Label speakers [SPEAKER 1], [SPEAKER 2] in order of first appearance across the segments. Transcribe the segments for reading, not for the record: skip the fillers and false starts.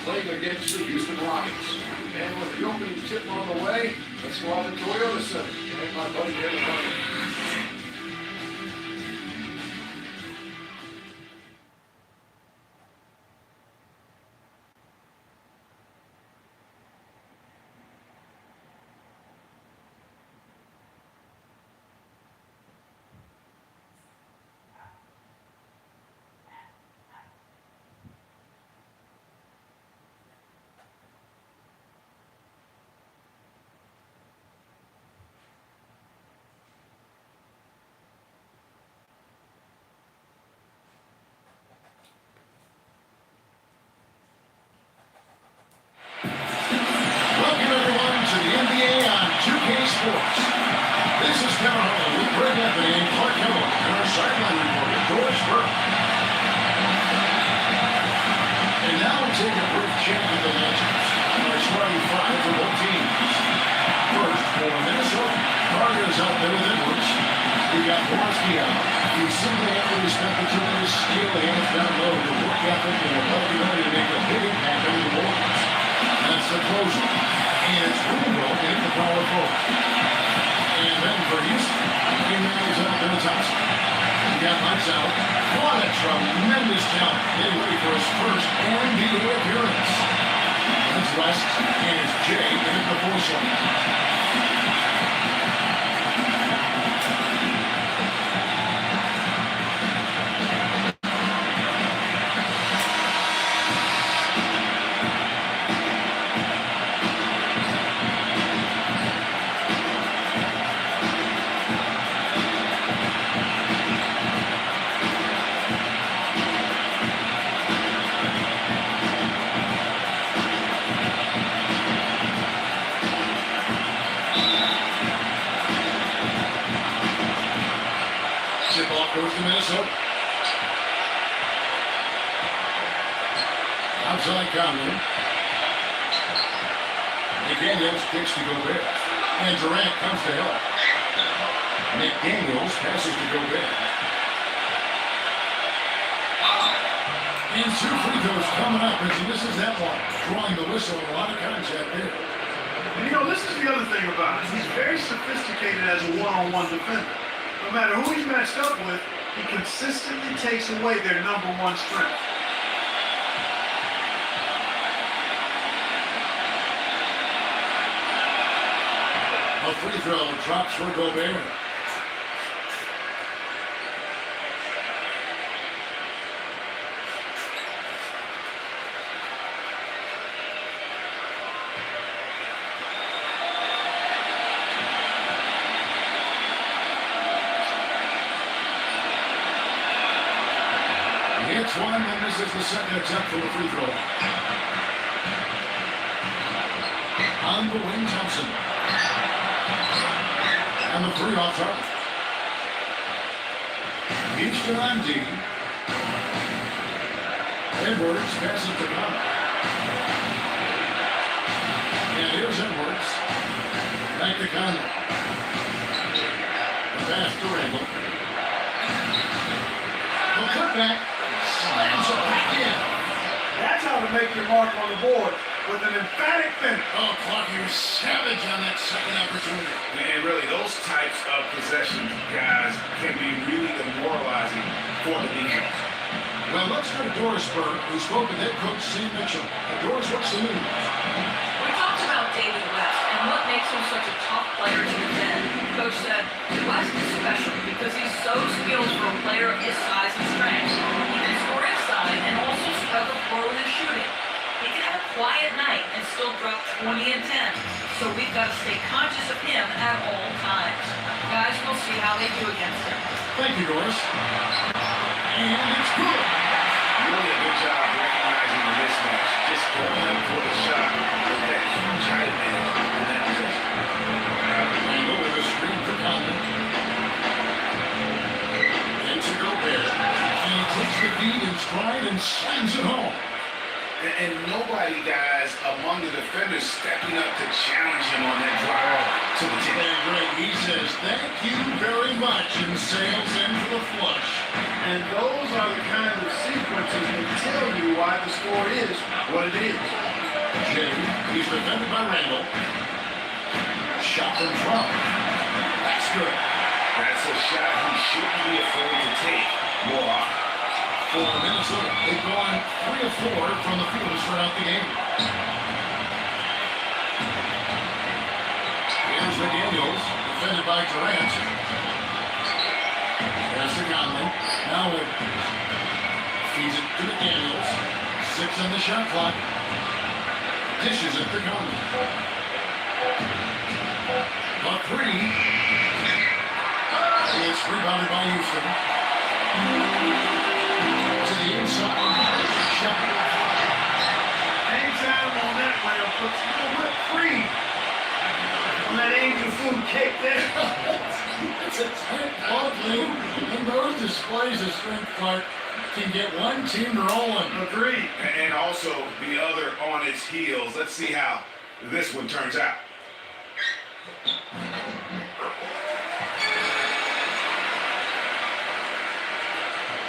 [SPEAKER 1] playing against the Houston Rockets. And with the opening tip on the way, let's go out to Toyota Center. And my buddy David Hunter.
[SPEAKER 2] Goes to Minnesota. Outside Conley. McDaniels kicks to Gobert. And Durant comes to help. McDaniels passes to Gobert. And 2 free throws coming up as he misses that one. Drawing the whistle and a lot of contact there.
[SPEAKER 3] And you know, this is the other thing about it. He's very sophisticated as a one-on-one defender. No matter who he's matched up with, he consistently takes away their number one strength.
[SPEAKER 2] A free throw drops for Gobert. Hits one and misses the second attempt for the free throw. On the wing, Thompson. And the 3 off target. Houston on D. Edwards passes to Conley. And here's Edwards. Back to Conley. The pass to Randall. The cutback. Slams it back in.
[SPEAKER 3] That's how to make your mark on the board, with an emphatic finish.
[SPEAKER 2] Oh, Clark, he was savage on that second opportunity.
[SPEAKER 4] And really, those types of possessions, guys, can be really demoralizing for the defense.
[SPEAKER 2] Well, let's go to Doris Burke, who spoke with head coach Sam Mitchell. Doris, what's the news?
[SPEAKER 5] We talked about David West and what makes him such a tough player to defend. Coach said, West is special because he's so skilled for a player of his size and strength. He can score inside and also spread the floor with his shooting. He can have a quiet night and still drop 20 and 10. So we've got to stay conscious of him at all times. Guys, we'll see how they do against him.
[SPEAKER 2] Thank you, Doris. And it's good.
[SPEAKER 4] Really a good job recognizing the mismatch. Just going up for the shot with that huge height advantage in that position.
[SPEAKER 2] And over the screen for Conley. Into Gobert. He takes the feed in stride and slams it home.
[SPEAKER 4] And nobody, guys, among the defenders stepping up to challenge him on that drive to the tip.
[SPEAKER 2] And Greg, he says, thank you very much, and sails in for the flush.
[SPEAKER 3] And those are the kind of sequences that tell you why the score is what it is.
[SPEAKER 2] Jay, he's defended by Randall. Shot from front. That's good.
[SPEAKER 4] That's a shot he shouldn't be afraid to take more often.
[SPEAKER 2] For Minnesota, they've gone 3 of 4 from the field to start out the game. Here's McDaniels, defended by Durant. There's the Conley. Now it feeds it to McDaniels. 6 on the shot clock. Dishes it to Conley. A 3. It's rebounded by Houston. To the inside. Shot.
[SPEAKER 3] Anytime on that rail puts a little whipped cream on that angel food cake there.
[SPEAKER 2] It's a tight ball game, and those displays of strength, Clark, can get one team rolling.
[SPEAKER 3] Agreed.
[SPEAKER 4] And also the other on its heels. Let's see how this one turns out.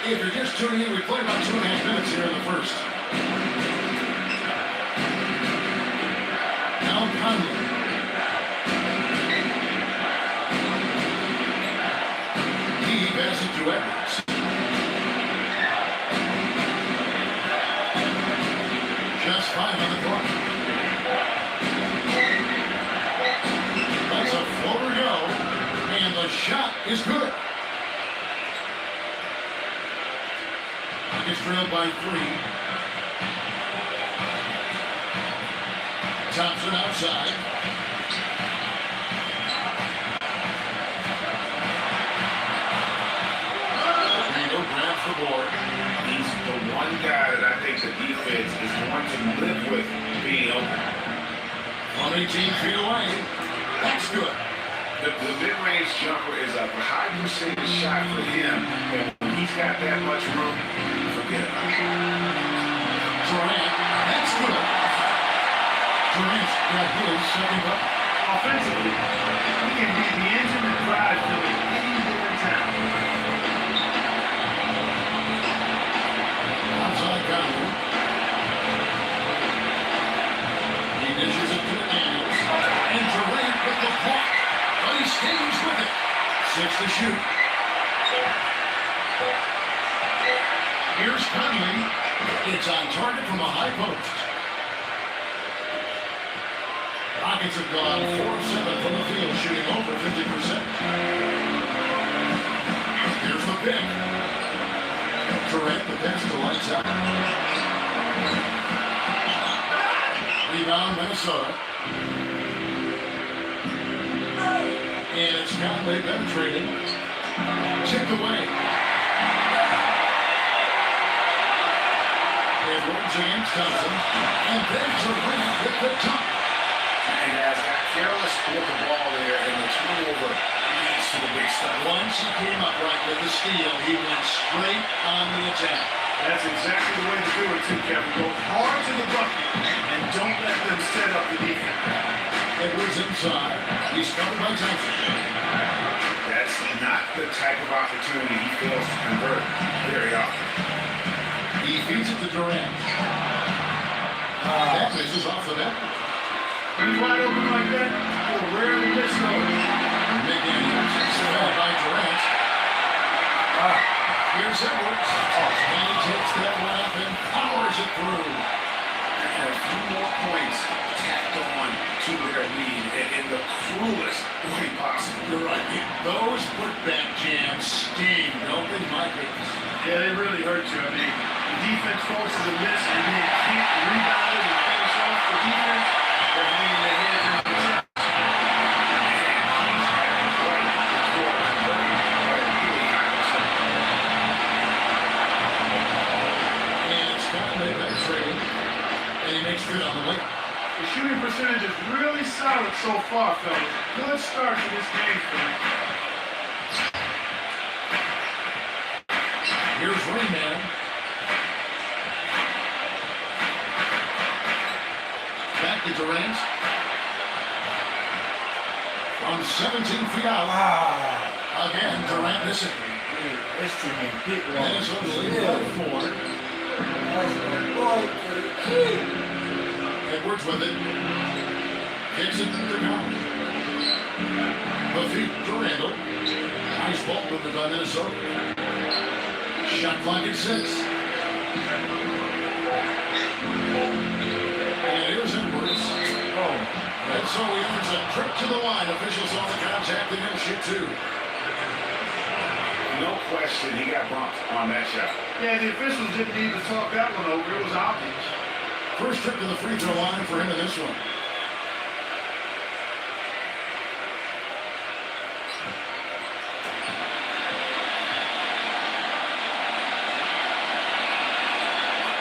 [SPEAKER 2] If you're just tuning in, we played about 2.5 minutes here in the first. Now Conley. He passes it to Edwards. Just 5 on the clock. That's a floater go, and the shot is good. It's trailed by 3. Thompson outside. Reno grabs the board.
[SPEAKER 4] He's the one guy that I think the defense is going to live with being open.
[SPEAKER 2] From 18 feet away. That's good.
[SPEAKER 4] The mid-range jumper is a high percentage shot for him, and when he's got that much room, forget about it.
[SPEAKER 2] Durant. That's good. Durant's got his second bucket.
[SPEAKER 3] Offensively, he can be the engine that drives them anywhere in town.
[SPEAKER 2] Outside Conley. He dishes it to the Daniels. And Durant with the block. But he stays with it. 6 to shoot. Here's Conley. It's on target from a high post. Rockets have gone 4 of 7 from the field, shooting over 50%. Here's the pick. Durant, the pass to lights out. Rebound, Minnesota. And it's Conley penetrating. Tipped away. Edwards against Thompson. And then Durant with the top.
[SPEAKER 4] And guys got careless with the ball there, and the turnover leads to the big stuff.
[SPEAKER 2] Once he came up right with the steal, he went straight on the attack.
[SPEAKER 3] That's exactly the way to do it too, Kevin. Go hard to the bucket and don't let them set up the defense.
[SPEAKER 2] Edwards inside. He's covered by Thompson.
[SPEAKER 4] That's not the type of opportunity he fails to convert very often.
[SPEAKER 2] He feeds it to Durant. That misses off the net.
[SPEAKER 3] When he's wide open like that, he'll rarely miss those.
[SPEAKER 2] McDaniels fed by Durant. Here's Edwards. And he takes that one up and powers it through.
[SPEAKER 4] And a few more points tacked on to their lead in the cruelest way possible.
[SPEAKER 2] You're right. Those putback jams sting, don't they, my goodness?
[SPEAKER 3] Yeah, they really hurt you. I mean, the defense forces a miss and they can't rebound it and finish off the defense. They're hanging their heads in the ground.
[SPEAKER 2] And it's Conley penetrating. And he makes good on the way.
[SPEAKER 3] The shooting percentage is really solid so far, fellas. Good start to this game for them.
[SPEAKER 2] Here's Rayman. back to Durant. From 17 feet out. Again, Durant missing.
[SPEAKER 6] This team ain't big one.
[SPEAKER 2] Minnesota leading by 4.
[SPEAKER 6] That's my boy to the key.
[SPEAKER 2] Edwards with it. Kicks it to Conley. The feet to Randall. Nice ball movement by Minnesota. Shot clock at 6. And here's Edwards. And so he earns a trip to the line. Officials on the contact and he'll shoot 2.
[SPEAKER 4] No question, he got bumped on that shot.
[SPEAKER 3] Yeah, the officials didn't need to talk that one over. It was obvious.
[SPEAKER 2] First trip to the free throw line for him in this one.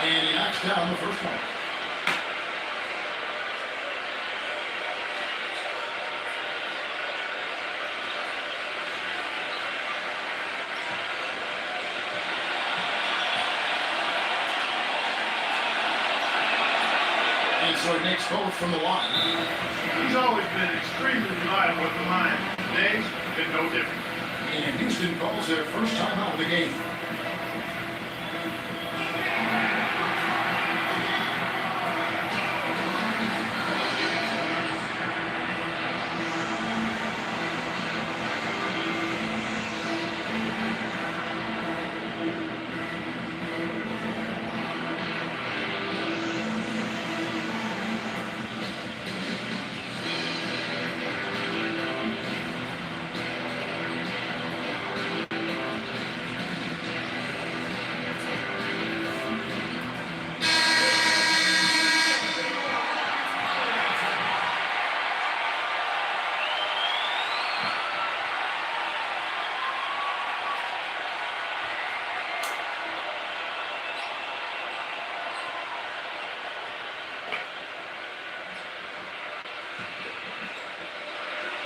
[SPEAKER 2] And he knocks down the first one. And so he makes both from the line.
[SPEAKER 3] He's always been extremely reliable at the line. Today's been no different.
[SPEAKER 2] And Houston calls their first time out of the game.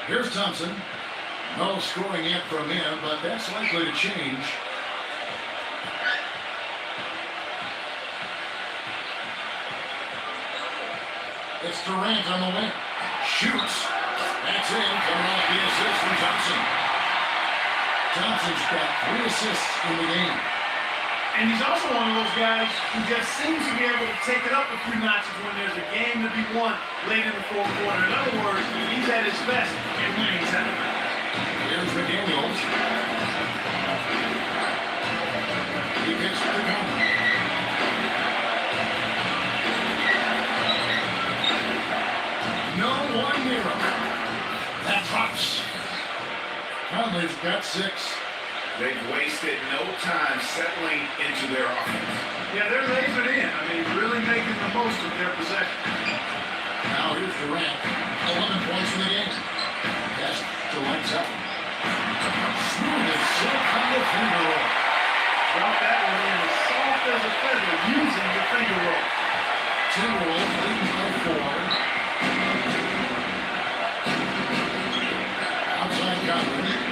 [SPEAKER 2] Here's Thompson. No scoring yet from him, but that's likely to change. It's Durant on the wing. Shoots. That's in. Coming off the assist from Thompson. Thompson's got 3 assists in the game.
[SPEAKER 3] And he's also one of those guys who just seems to be able to take it up a few notches when there's a game to be won late in the fourth quarter. In other words, he's at his best in winning time.
[SPEAKER 2] Here's McDaniels. He gets to the corner. No one near him. That drops. Conley's got 6.
[SPEAKER 4] They've wasted no time settling into their offense.
[SPEAKER 3] Yeah, they're lasered in. I mean, really making the most of their possession.
[SPEAKER 2] Now here's Durant. 11 points in the game. Pass to lights up. Smooth as silk on the finger roll.
[SPEAKER 3] Drop that one in as soft as a feather using the finger roll.
[SPEAKER 2] Timberwolves leading by 4. Outside Conley.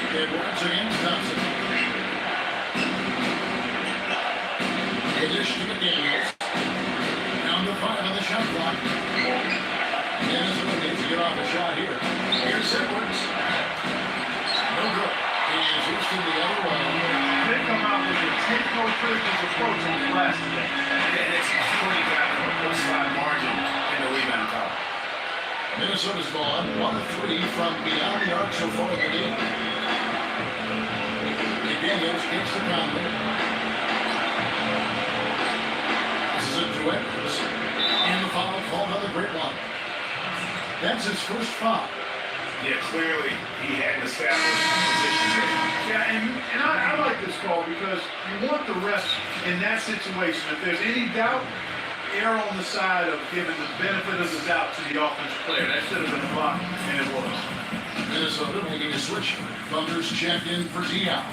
[SPEAKER 2] Edwards against Thompson. A dish to McDaniels. Down to 5 on the shot clock. Minnesota needs to get off a shot here. Here's Edwards. No good. And Houston the other way.
[SPEAKER 3] They come out with a take-no-prisoners approach on the last today.
[SPEAKER 4] And it's clearly got a plus-5 margin in the rebound column.
[SPEAKER 2] Minnesota's ball 1 of 3 from beyond the arc so far in the game. McDaniels gets the Conley. This is it to Edwards. And the foul called on the grapevine. That's his first foul.
[SPEAKER 4] Yeah, clearly he hadn't established position there.
[SPEAKER 3] Yeah, and I like this call because you want the refs in that situation. If there's any doubt, err on the side of giving the benefit of the doubt to the offensive player. That should have been a block, and it was.
[SPEAKER 2] Minnesota making a switch. Thunders checked in for Dion.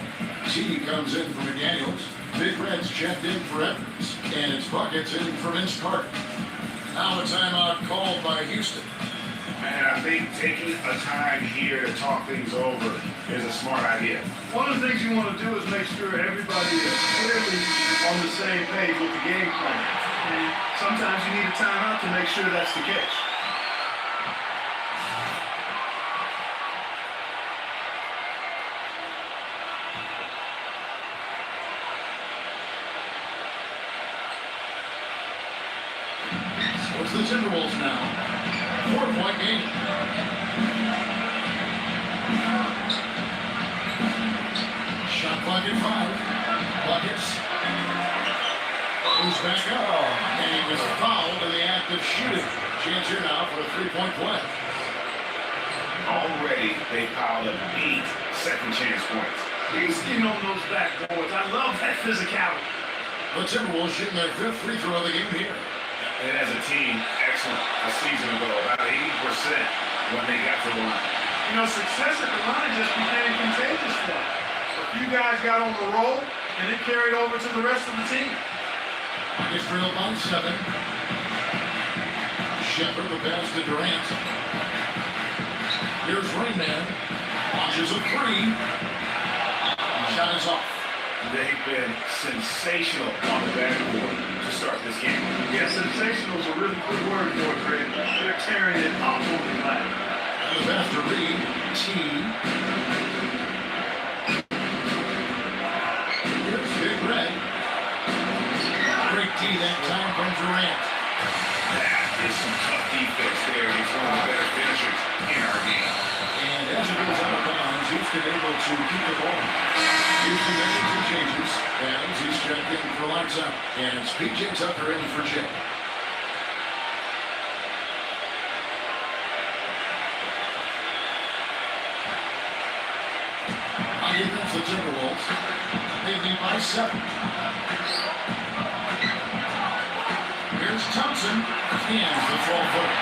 [SPEAKER 2] T comes in for McDaniels. Big Reds checked in for Edwards. And it's buckets in for Vince Carter. Now a timeout called by Houston.
[SPEAKER 4] And I think taking a time here to talk things over is a smart idea.
[SPEAKER 3] One of the things you want to do is make sure everybody is clearly on the same page with the game plan. And sometimes you need a timeout to make sure that's the case.
[SPEAKER 2] So it's the Timberwolves now. 4-point game. Shot clock at 5. Buckets. Moves back up. And he was fouled in the act of shooting. Chance here now for a 3-point play.
[SPEAKER 4] Already, they piled up 8 second chance points.
[SPEAKER 3] Hasting on those backboards. I love that physicality.
[SPEAKER 2] The Timberwolves shooting their 5th free throw of the game here.
[SPEAKER 4] And as a team, excellent a season ago, about 80% when they got to the line.
[SPEAKER 3] You know, success at the line just became contagious for them. A few guys got on the roll, and it carried over to the rest of the team.
[SPEAKER 2] It's drilled by 7. Shepard, the pass to Durant. Here's Rainman. Launches a 3. Shot is off.
[SPEAKER 4] They've been sensational on the backboard to start this game.
[SPEAKER 3] Yeah, sensational is a really good word for it, Greg. They're tearing it up on the glass.
[SPEAKER 2] The pass to Reed. T. Here's Big Red. Great D that time from Durant.
[SPEAKER 4] That is some tough defense there. He's one of the better finishers in our game.
[SPEAKER 2] And as it goes out of bounds, Houston able to keep the ball. Houston making some changes. Adams, he's checked in for lights out. And it's PJ Tucker in for Jay. On defense, the Timberwolves. They lead by 7. Here's Thompson. Hands the 12-footer.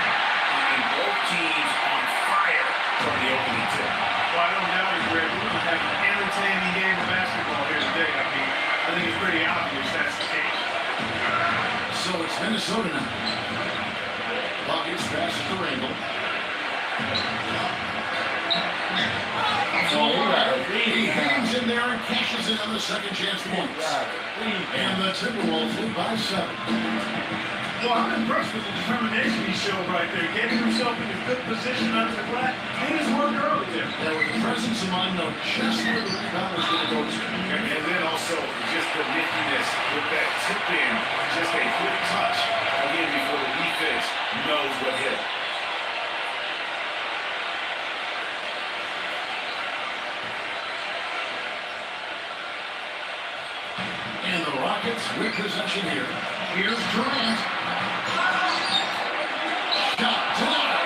[SPEAKER 4] And both teams on fire from the opening tip.
[SPEAKER 3] Well, I don't doubt it, Greg. We're going to have an entertaining game of basketball here today. I mean, I think it's pretty obvious that's the case.
[SPEAKER 2] So it's Minnesota now. Buckets pass to Randall. He hangs in there and cashes in on the second chance points. And the Timberwolves lead by 7.
[SPEAKER 3] Well, I'm impressed with the determination he showed right there. Getting himself in a good position under the glass. Did his work early there.
[SPEAKER 2] There was the presence of mind, know just where the rebound was going to go to.
[SPEAKER 4] And then also just the niftiness with that tip in. Just a quick touch again before the defense knows what hit.
[SPEAKER 2] And the Rockets with possession here. Here's Durant. Shot denied.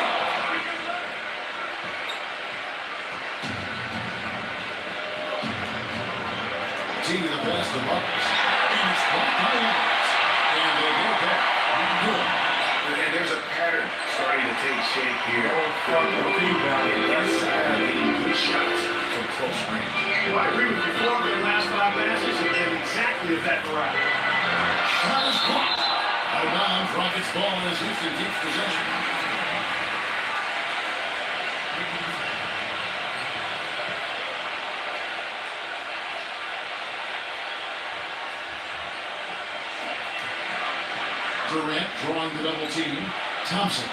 [SPEAKER 2] Team the best of Buckets. And it's blocked by Adams. And they get it back. Good.
[SPEAKER 4] And there's a pattern starting to take shape here.
[SPEAKER 3] Left
[SPEAKER 4] side, good shots from close range.
[SPEAKER 3] Well, I agree with you. 4 of their last 5 passes have been exactly of that variety.
[SPEAKER 2] Shot is blocked. Out of bounds. Rockets ball as Houston keeps possession. Durant drawing the double team. Thompson.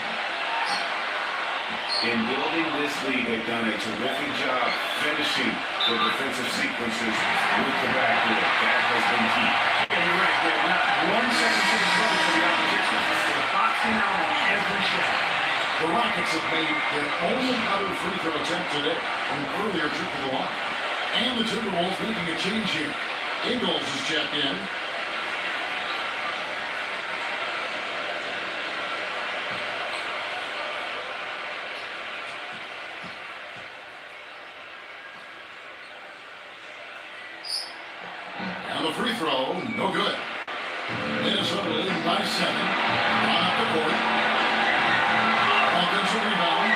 [SPEAKER 4] In building this league, they've done a terrific job finishing the defensive sequences with the backboard. That has been key.
[SPEAKER 3] Yeah, you're right. They're not 1 second to the trouble for the opposition. They're boxing out on every shot.
[SPEAKER 2] The Rockets have made their only other free throw attempt today on an earlier trip to the line. And the Timberwolves making a change here. Ingles is checked in. And the free throw, no good. Minnesota leading by 7. On up the court. Offensive rebound.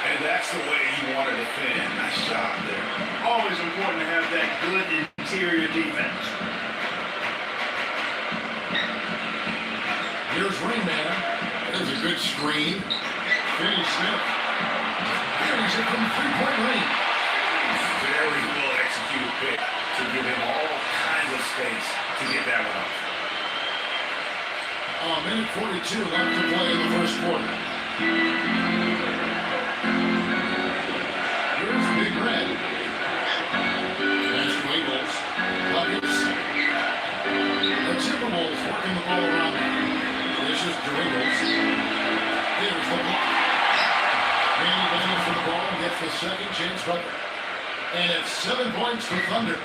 [SPEAKER 4] And that's the way you want to defend. Nice job there.
[SPEAKER 3] Always important to have that good interior defense.
[SPEAKER 2] Here's Rainman. There's a good screen. Finney Smith. Carries it from 3-point range.
[SPEAKER 4] very well executed pick to give him all kinds of space to get that one off.
[SPEAKER 2] Minute 42 left to play in the first quarter. Here's Big Red. That's the Eagles. Buckets. The Timberwolves working the ball around. This is the Eagles. Here's the block. Randy Bennett for the ball and gets the second chance bucket. And it's 7 points for Thunder.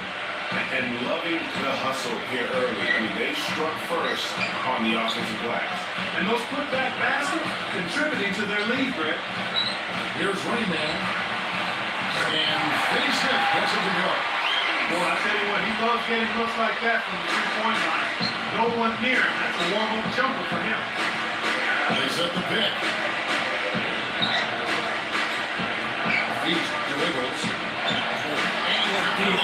[SPEAKER 4] And loving the hustle here early. I mean, they struck first on the offensive glass.
[SPEAKER 3] And those putback baskets contributing to their lead, Brett.
[SPEAKER 2] Here's Rayman. And Finney Smith gets it to go.
[SPEAKER 3] Boy, I tell you what, he loves getting looks like that from the three-point line. No one near him. That's a warm-up jumper for him.
[SPEAKER 2] They set the pick. East to Wiggles.
[SPEAKER 6] Come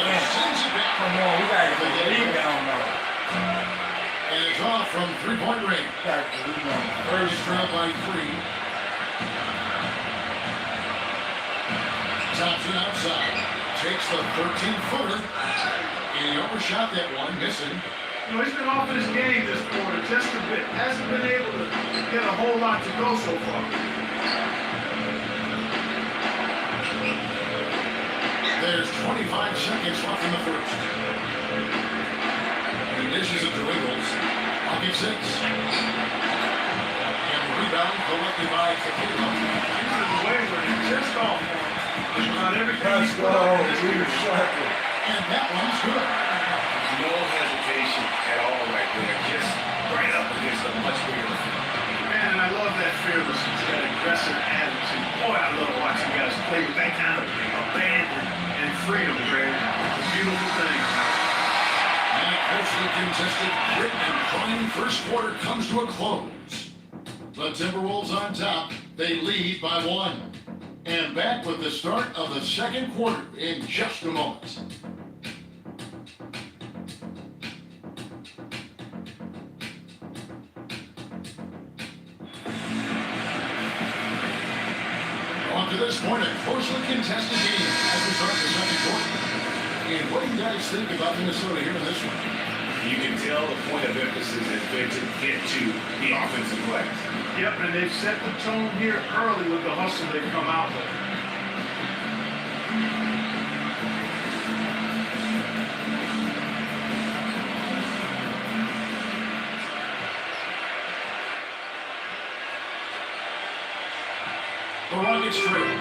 [SPEAKER 6] on, we gotta get the rebound now.
[SPEAKER 2] And it's off from three-point range.
[SPEAKER 6] Got the rebound.
[SPEAKER 2] First round by 3. Thompson outside. Takes the 13-footer. And he overshot that one, missing.
[SPEAKER 3] You know, he's been off his game this quarter just a bit. Hasn't been able to get a whole lot to go so far.
[SPEAKER 2] There's 25 seconds left in the first. He dishes it to Wiggles. Pocket 6. And the rebound collected by Tequila.
[SPEAKER 3] This is the way where he just off on him. Not everything
[SPEAKER 6] Let's
[SPEAKER 3] he's
[SPEAKER 6] go,
[SPEAKER 3] put up in this
[SPEAKER 6] Reader
[SPEAKER 3] game.
[SPEAKER 6] Circle.
[SPEAKER 2] And that one's good.
[SPEAKER 4] No hesitation at all right there. Just right up against a much bigger defender.
[SPEAKER 3] Man, I love that fearlessness, that aggressive attitude. Boy, I love watching guys play with that kind of abandon and freedom, Greg. It's a beautiful thing.
[SPEAKER 2] And a closely contested, grit and crying first quarter comes to a close. The Timberwolves on top. They lead by 1. And back with the start of the second quarter in just a moment. On to this point, a closely contested game as we start the second quarter. And what do you guys think about Minnesota here in this one?
[SPEAKER 4] You can tell the point of emphasis has been to get to the offensive glass.
[SPEAKER 3] Yep, and they've set the tone here early with the hustle they've come out with.
[SPEAKER 2] The Rockets trail.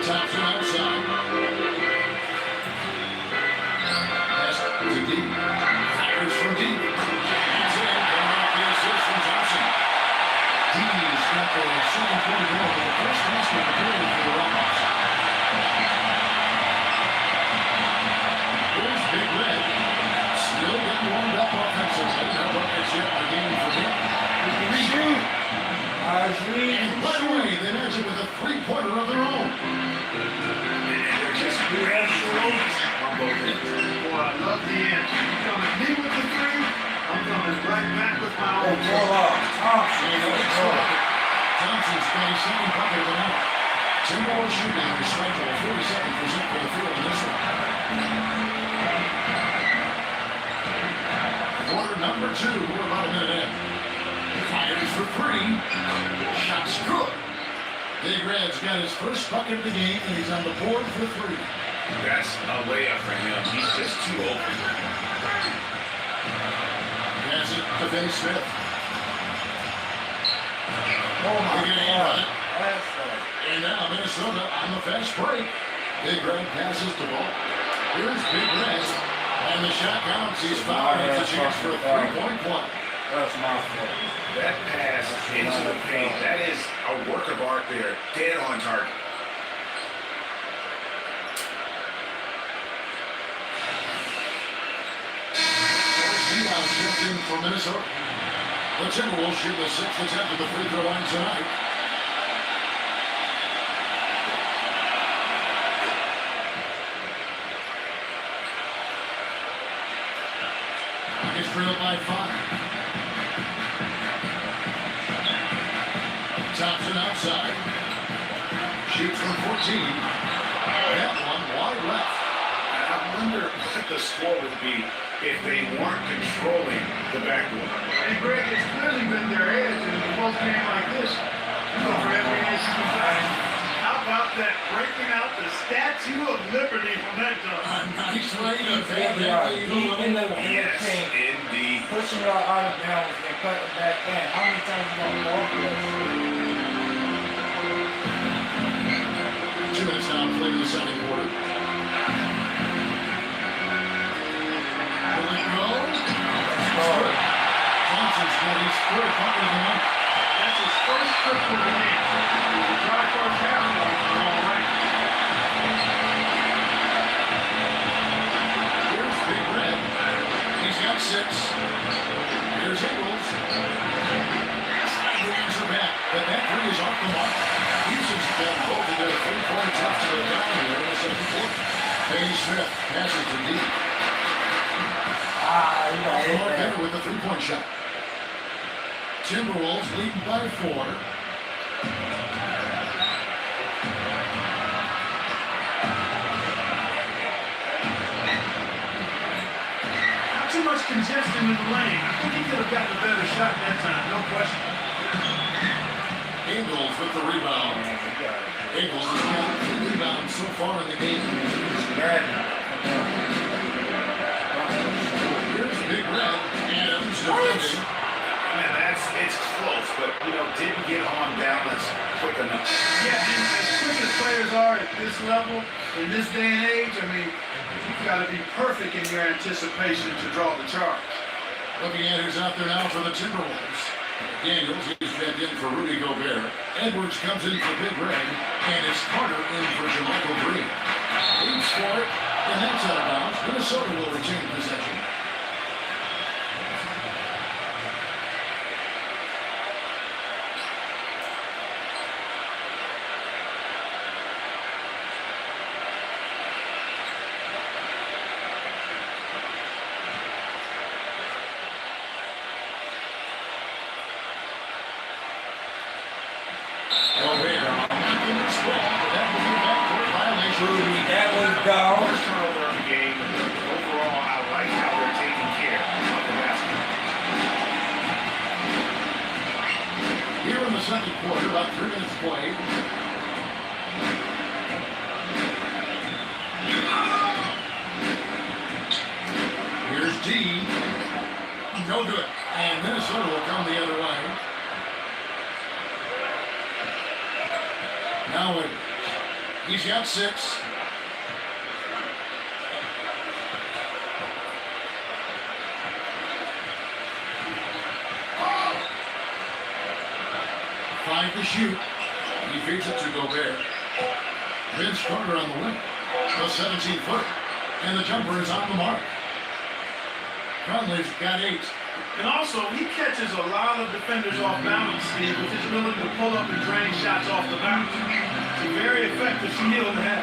[SPEAKER 2] Thompson outside. Pass to deep. Fires from deep. That's it. Coming off the assist from Johnson. D's got the second point goal for the first basket of the period for the Rockets. Here's Big Red. Still getting warmed up offensively. No buckets yet in the game for him.
[SPEAKER 6] Shoot.
[SPEAKER 2] And by the way, they match it with a three-pointer of their own.
[SPEAKER 4] And they're just great on both ends.
[SPEAKER 3] Boy, I love the end. You come at me with the three, I'm coming right back with my own.
[SPEAKER 2] Thompson's got his second bucket of the night. Timberwolves shooting a respectable 47% for the field in this one. Quarter number 2, we're about a minute in. Fires for 3. Shot's good. Big Red's got his first bucket of the game, and he's on the board for 3.
[SPEAKER 4] That's a layup for him. He's just too open.
[SPEAKER 2] Pass it to Finney Smith.
[SPEAKER 6] Oh my God.
[SPEAKER 2] And now Minnesota on the fast break. Big Red passes the ball. Here's Big Red. And the shot counts. He's fouled. It's a chance for a 3-point play.
[SPEAKER 6] That's my fault.
[SPEAKER 4] That pass into the paint, that is a work of art there. Dead on target.
[SPEAKER 2] Rebound shift in for Minnesota. The Timberwolves shoot the 6th attempt at the free throw line tonight. It's trailed by 5. Thompson outside. Shoots from 14. That one wide left.
[SPEAKER 4] I wonder what the score would be if they weren't controlling the backboard.
[SPEAKER 3] And Greg, it's clearly been their edge, and in a close game like this, you go for every inch you can find. How about that breaking out the Statue of Liberty from that dunk?
[SPEAKER 2] A nice way to take
[SPEAKER 6] They
[SPEAKER 2] that
[SPEAKER 6] are
[SPEAKER 2] lead a
[SPEAKER 6] deep in
[SPEAKER 2] little.
[SPEAKER 6] the
[SPEAKER 4] Yes,
[SPEAKER 6] paint,
[SPEAKER 4] indeed.
[SPEAKER 6] pushing y'all out of bounds and cutting back in. How many times you gonna walk this?
[SPEAKER 2] 2 minutes now to play in the second quarter. Will it go?
[SPEAKER 6] Score.
[SPEAKER 2] Johnson's got his third bucket of the night.
[SPEAKER 3] That's his first triple of the game. It was a dry first half, but it was all right.
[SPEAKER 2] Here's Big Red. He's got 6. Here's Ingles. Sideways are back, but that three is off the mark. Houston's got both of their 3-point attempts to the down here in the second quarter. Payne Smith passes to deep.
[SPEAKER 6] You got
[SPEAKER 2] Off the
[SPEAKER 6] hit
[SPEAKER 2] mark
[SPEAKER 6] that.
[SPEAKER 2] there with the 3-point shot. Timberwolves leading by 4.
[SPEAKER 3] Not too much congestion in the lane. I think he could have gotten a better shot that time, no question.
[SPEAKER 2] Ingles with the rebound. Ingles has got 2 rebounds so far in the game. Here's Big Red. Adams defending.
[SPEAKER 4] Man, it's close, but didn't get on balance quick enough.
[SPEAKER 3] Yeah, and as quick as players are at this level, in this day and age, I mean, you've got to be perfect in your anticipation to draw the charge.
[SPEAKER 2] Looking at who's out there now for the Timberwolves. Daniels is checked in for Rudy Gobert. Edwards comes in for Big Red. And it's Carter in for Jermichael Green. Leads for it, and that's out of bounds. Minnesota will retain possession.
[SPEAKER 6] That was down.
[SPEAKER 4] First turnover of the game. Overall, I like how they're taking care of the basketball.
[SPEAKER 2] Here in the second quarter, about 3 minutes played. Here's D. No good. And Minnesota will come the other way. Now Edwards. He's got 6. Five to shoot. He feeds it to Gobert. Vince Carter on the wing. The 17-footer. And the jumper is on the mark. Conley's got 8.
[SPEAKER 3] And also, he catches a lot of defenders off balance, Steve, with his ability to pull up and drain shots off the bounce. It's a very effective skill to have.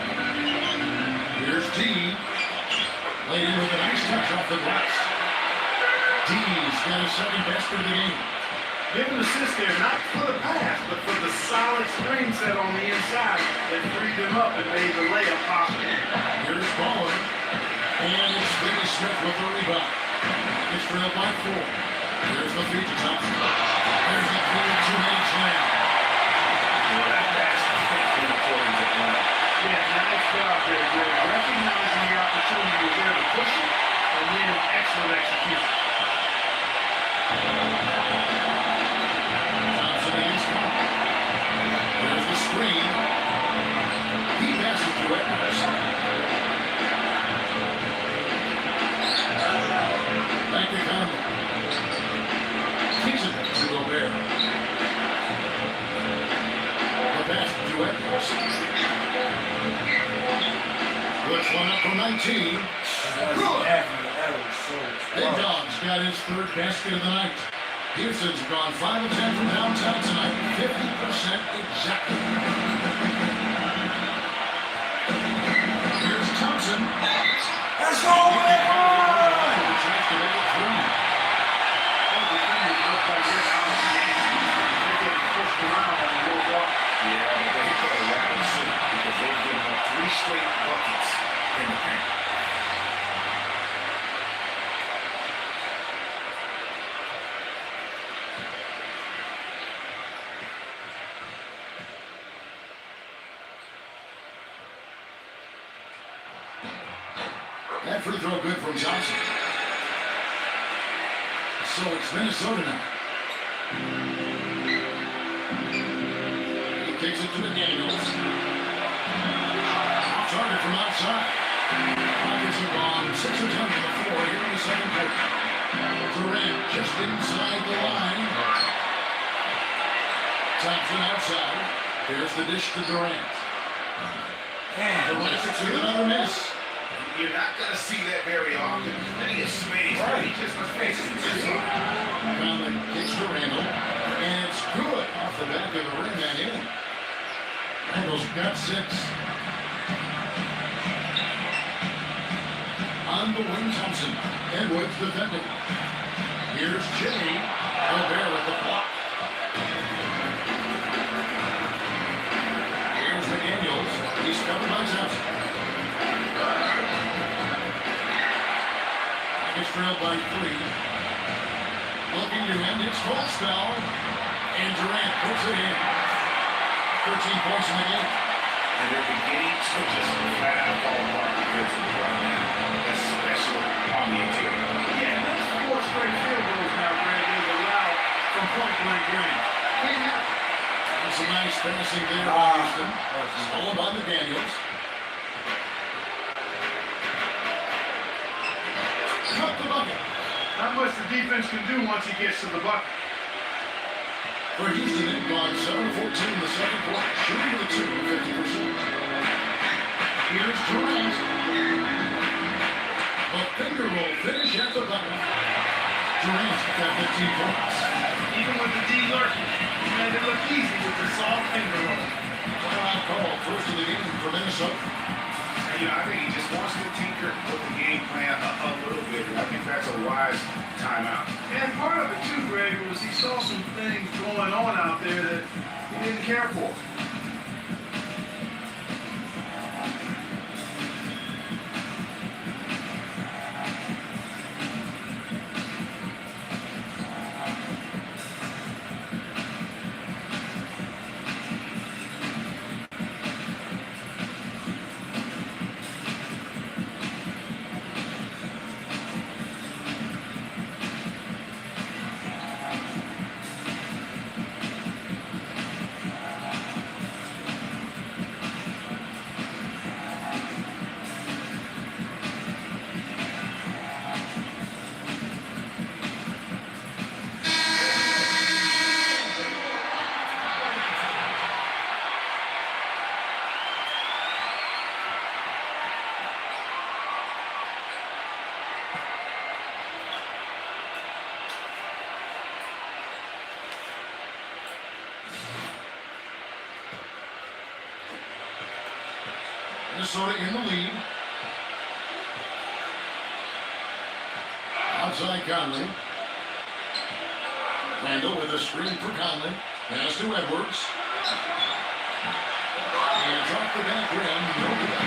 [SPEAKER 2] Here's D. Laid in with a nice touch off the glass. D's got his second best of the game.
[SPEAKER 3] Give an assist there, not for the pass, but for the solid screen set on the inside that freed them up and made the layup possible.
[SPEAKER 2] Here's Ballin. And it's Finney Smith with the rebound. It's trailed by 4. Here's the feed to Thompson. There's the clear 2-man slam.
[SPEAKER 4] That pass has been according to plan.
[SPEAKER 3] Yeah, nice job there, Greg. Recognizing the opportunity was there to push it, and then excellent execution.
[SPEAKER 2] Thompson against Carter. There's the screen. He passes to Edwards. Back to Conley. Kicks it to Gobert. The pass to Edwards. Puts one up from 19. Big Dog's got his third basket of the night. Houston's gone 5 of 10 from downtown tonight. 50% exactly. Here's Thompson.
[SPEAKER 6] Let's go, man!
[SPEAKER 2] Chance to make it 3.
[SPEAKER 3] All the defenders look like they're getting pushed around on the low block.
[SPEAKER 4] Yeah, but they put a round suit because they
[SPEAKER 2] That free throw good from Johnson. So it's Minnesota now. He kicks it to McDaniels. Target from outside. Rockets have gone 6 of 10 to the floor here in the second quarter. Durant just inside the line. Thompson outside. Here's the dish to Durant. Durant with another miss.
[SPEAKER 4] You're not going to see that very often. Plenty of space. Right. He just was facing
[SPEAKER 2] Conley kicks to Randall. And it's good off the back of the rim and in. Randall's got 6. On the wing, Thompson. Edwards defending. Here's Jay. Gobert with the block. Here's McDaniels. He's covered by Thompson. It's trailed by 3. Looking to end its cold spell. And Durant puts it in. 13 points in the game.
[SPEAKER 4] And they're beginning to just flat out fall apart defensively right now, especially on the interior.
[SPEAKER 3] Yeah, that's 4 straight field goals now, Greg, they've allowed from point-blank range.
[SPEAKER 2] And some nice passing there by Houston. Stolen by McDaniels. Cut the bucket.
[SPEAKER 3] Not much the defense can do once he gets to the bucket.
[SPEAKER 2] For Houston, they've gone 7 of 14 in the second quarter, shooting the 2 50%. Here's Durant. The finger roll finish at the bucket. Durant got 15 points.
[SPEAKER 3] Even with the D lurking, he made it look easy with the soft finger roll.
[SPEAKER 2] Well, call first of the game for Minnesota.
[SPEAKER 4] I think he just wants to tinker with the game plan a little bit, and I think that's a wise timeout.
[SPEAKER 3] And part of it too, Greg, was he saw some things going on out there that he didn't care for.
[SPEAKER 2] Minnesota in the lead. Outside Conley. Randall with a screen for Conley. Pass to Edwards. And drop the back rim. No good.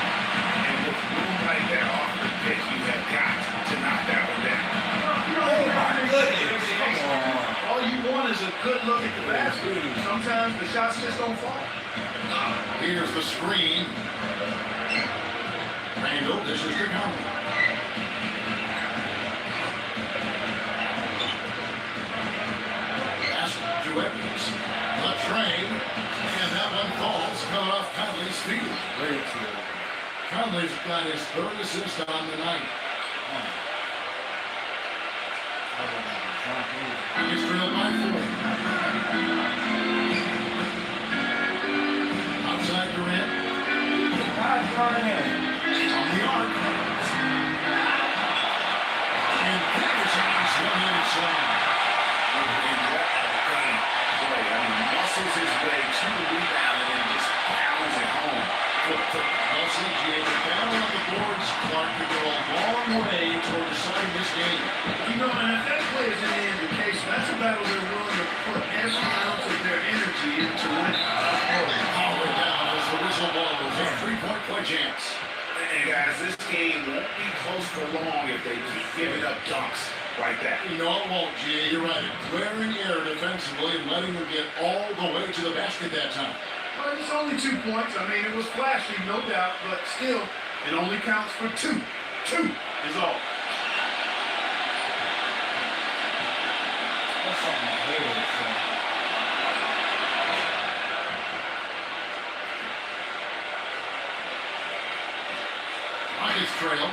[SPEAKER 4] And with room right there off the pitch, you have got to knock that one down.
[SPEAKER 3] All you want is a good look at the basket. Sometimes the shots just don't fall.
[SPEAKER 2] Here's the screen. Randall dishes to Conley. Pass to Edwards. The train. And that one falls. Cut off Conley's feet. Conley's got his 3rd assist on the night. He's drilled by 4. Outside Durant. On the arc. And there's a nice one-handed slam.
[SPEAKER 4] Muscles his way to the rebound and then just pounds it home.
[SPEAKER 2] Also, Jay, the battle on the boards, Clark, could go a long way toward deciding this game.
[SPEAKER 3] You know, and if that play is any indication, that's a battle they're willing to put every ounce of their energy into winning.
[SPEAKER 2] Power down as the whistle blows. A 3-point play chance.
[SPEAKER 4] And guys, this game won't be close for long if they keep giving up dunks like that.
[SPEAKER 2] No, it won't, Jay. You're right. Glaring error defensively and letting them get all the way to the basket that time.
[SPEAKER 3] Well, it's only 2 points. I mean, it was flashy, no doubt, but still, it only counts for 2. 2. is all.
[SPEAKER 6] That's something I hated. So.
[SPEAKER 2] Rockets trail.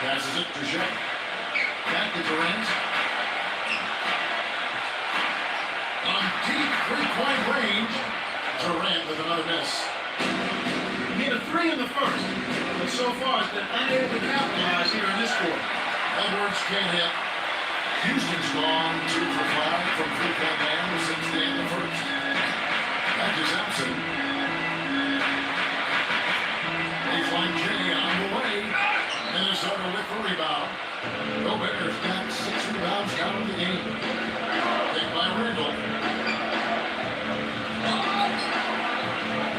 [SPEAKER 2] Passes it to Shea. Back to Durant. On deep three-point range. Durant with another miss.
[SPEAKER 3] He hit a 3 in the first, but so far has been unable to capitalize here in this quarter.
[SPEAKER 2] Edwards can't hit. Houston's gone 2 for 5 from three-point land since the end of the first. Back to Sampson. Baseline Jay on the way. Minnesota with the rebound. Gobert's got 6 rebounds down in the game. Picked by Randall.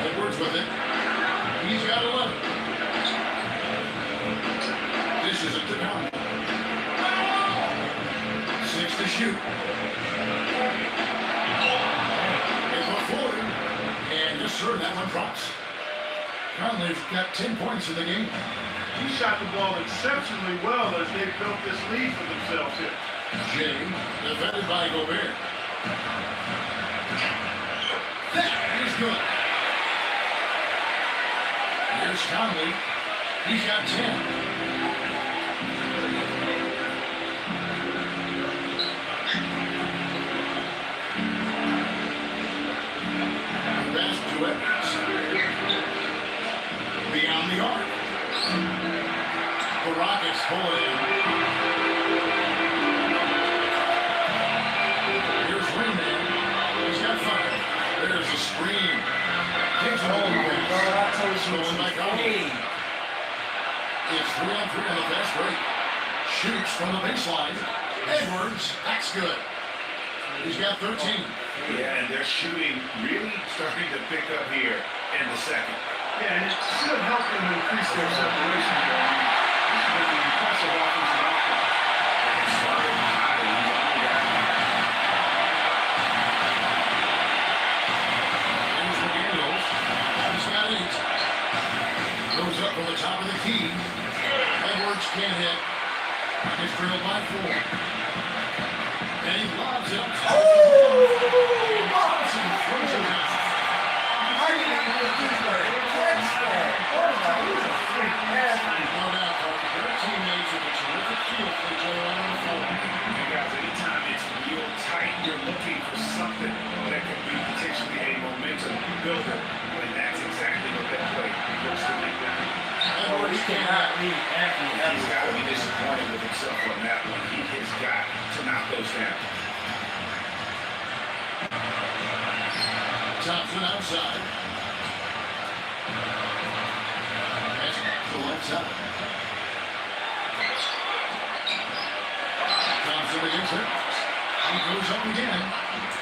[SPEAKER 2] Edwards with it. He's got 11. This is a down. 6 to shoot. It's a floater. And just sure that one drops. Conley's got 10 points in the game.
[SPEAKER 3] He shot the ball exceptionally well as they built this lead for themselves here.
[SPEAKER 2] Jay, defended by Gobert. That is good. Here's Conley. He's got 10. Pass to Edwards. Beyond the arc. The Rockets pull it in. Here's Rainman. He's got 5. There's a screen. Takes a hold of it. Stolen by Conley. It's 3-on-3 on the fast break. Shoots from the baseline. Edwards, that's good. He's got 13.
[SPEAKER 4] Yeah, and their shooting really starting to pick up here in the second.
[SPEAKER 3] Yeah, and it should help them increase their separation. This has been an impressive offensive output.
[SPEAKER 4] It started high, and he's only got
[SPEAKER 2] Here's McDaniels. He's got 8. Goes up on the top of the key. Edwards can't hit. He's drilled by 4. And he lobs it up. Johnson throws it out.
[SPEAKER 6] I didn't even do that. Catch that. Oh my, he's a freak athlete.
[SPEAKER 2] No doubt, Parker. Their teammates with a terrific feel for each other on the floor.
[SPEAKER 4] And guys, anytime it's real tight, you're looking for something that could be potentially a momentum builder. And that's exactly what that play looks to make that.
[SPEAKER 6] Oh, he cannot leave Anthony
[SPEAKER 4] He's
[SPEAKER 6] Edwards.
[SPEAKER 4] got to be disappointed with himself on that one. He has got to knock those down.
[SPEAKER 2] Thompson outside. That's the left side. Thompson against it. He goes up again.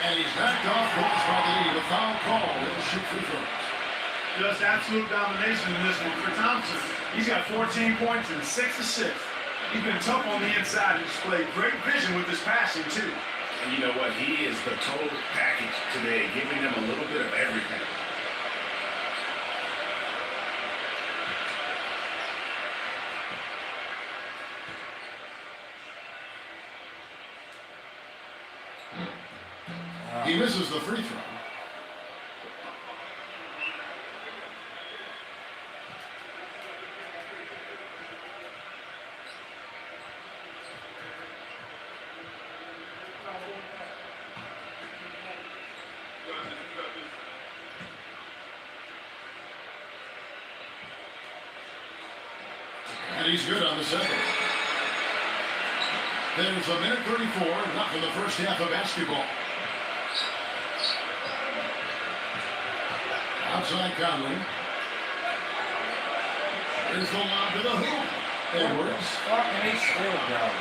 [SPEAKER 2] And he's backed off once by the lead. A foul call. He'll shoot free throws.
[SPEAKER 3] Just absolute domination in this one for Thompson. He's got 14 points and 6 assists. He's been tough on the inside. He's displayed great vision with his passing, too.
[SPEAKER 4] And you know what? He is the total package today, giving them a little bit of everything.
[SPEAKER 2] He misses the free throw. And he's good on the second. There's a minute 34 left in the first half of basketball. Outside Conley. Here's the lob to the hoop. Edwards.
[SPEAKER 6] Fucking he still got it.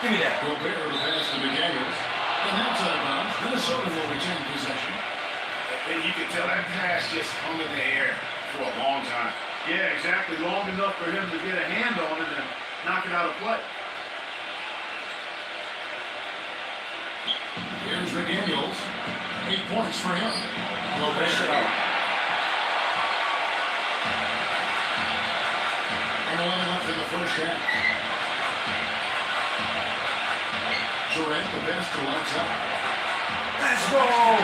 [SPEAKER 6] Give me that.
[SPEAKER 2] Gobert to pass to McDaniels. And outside of bounds, Minnesota will retain possession.
[SPEAKER 4] And you can tell that pass just hung in the air for a long time.
[SPEAKER 3] Yeah, exactly. Long enough for him to get a hand on it and knock it out of play.
[SPEAKER 2] Here's McDaniels. 8 points for him.
[SPEAKER 6] Push it out.
[SPEAKER 2] the first half. Durant, the best to lights up.
[SPEAKER 6] Let's go.
[SPEAKER 2] And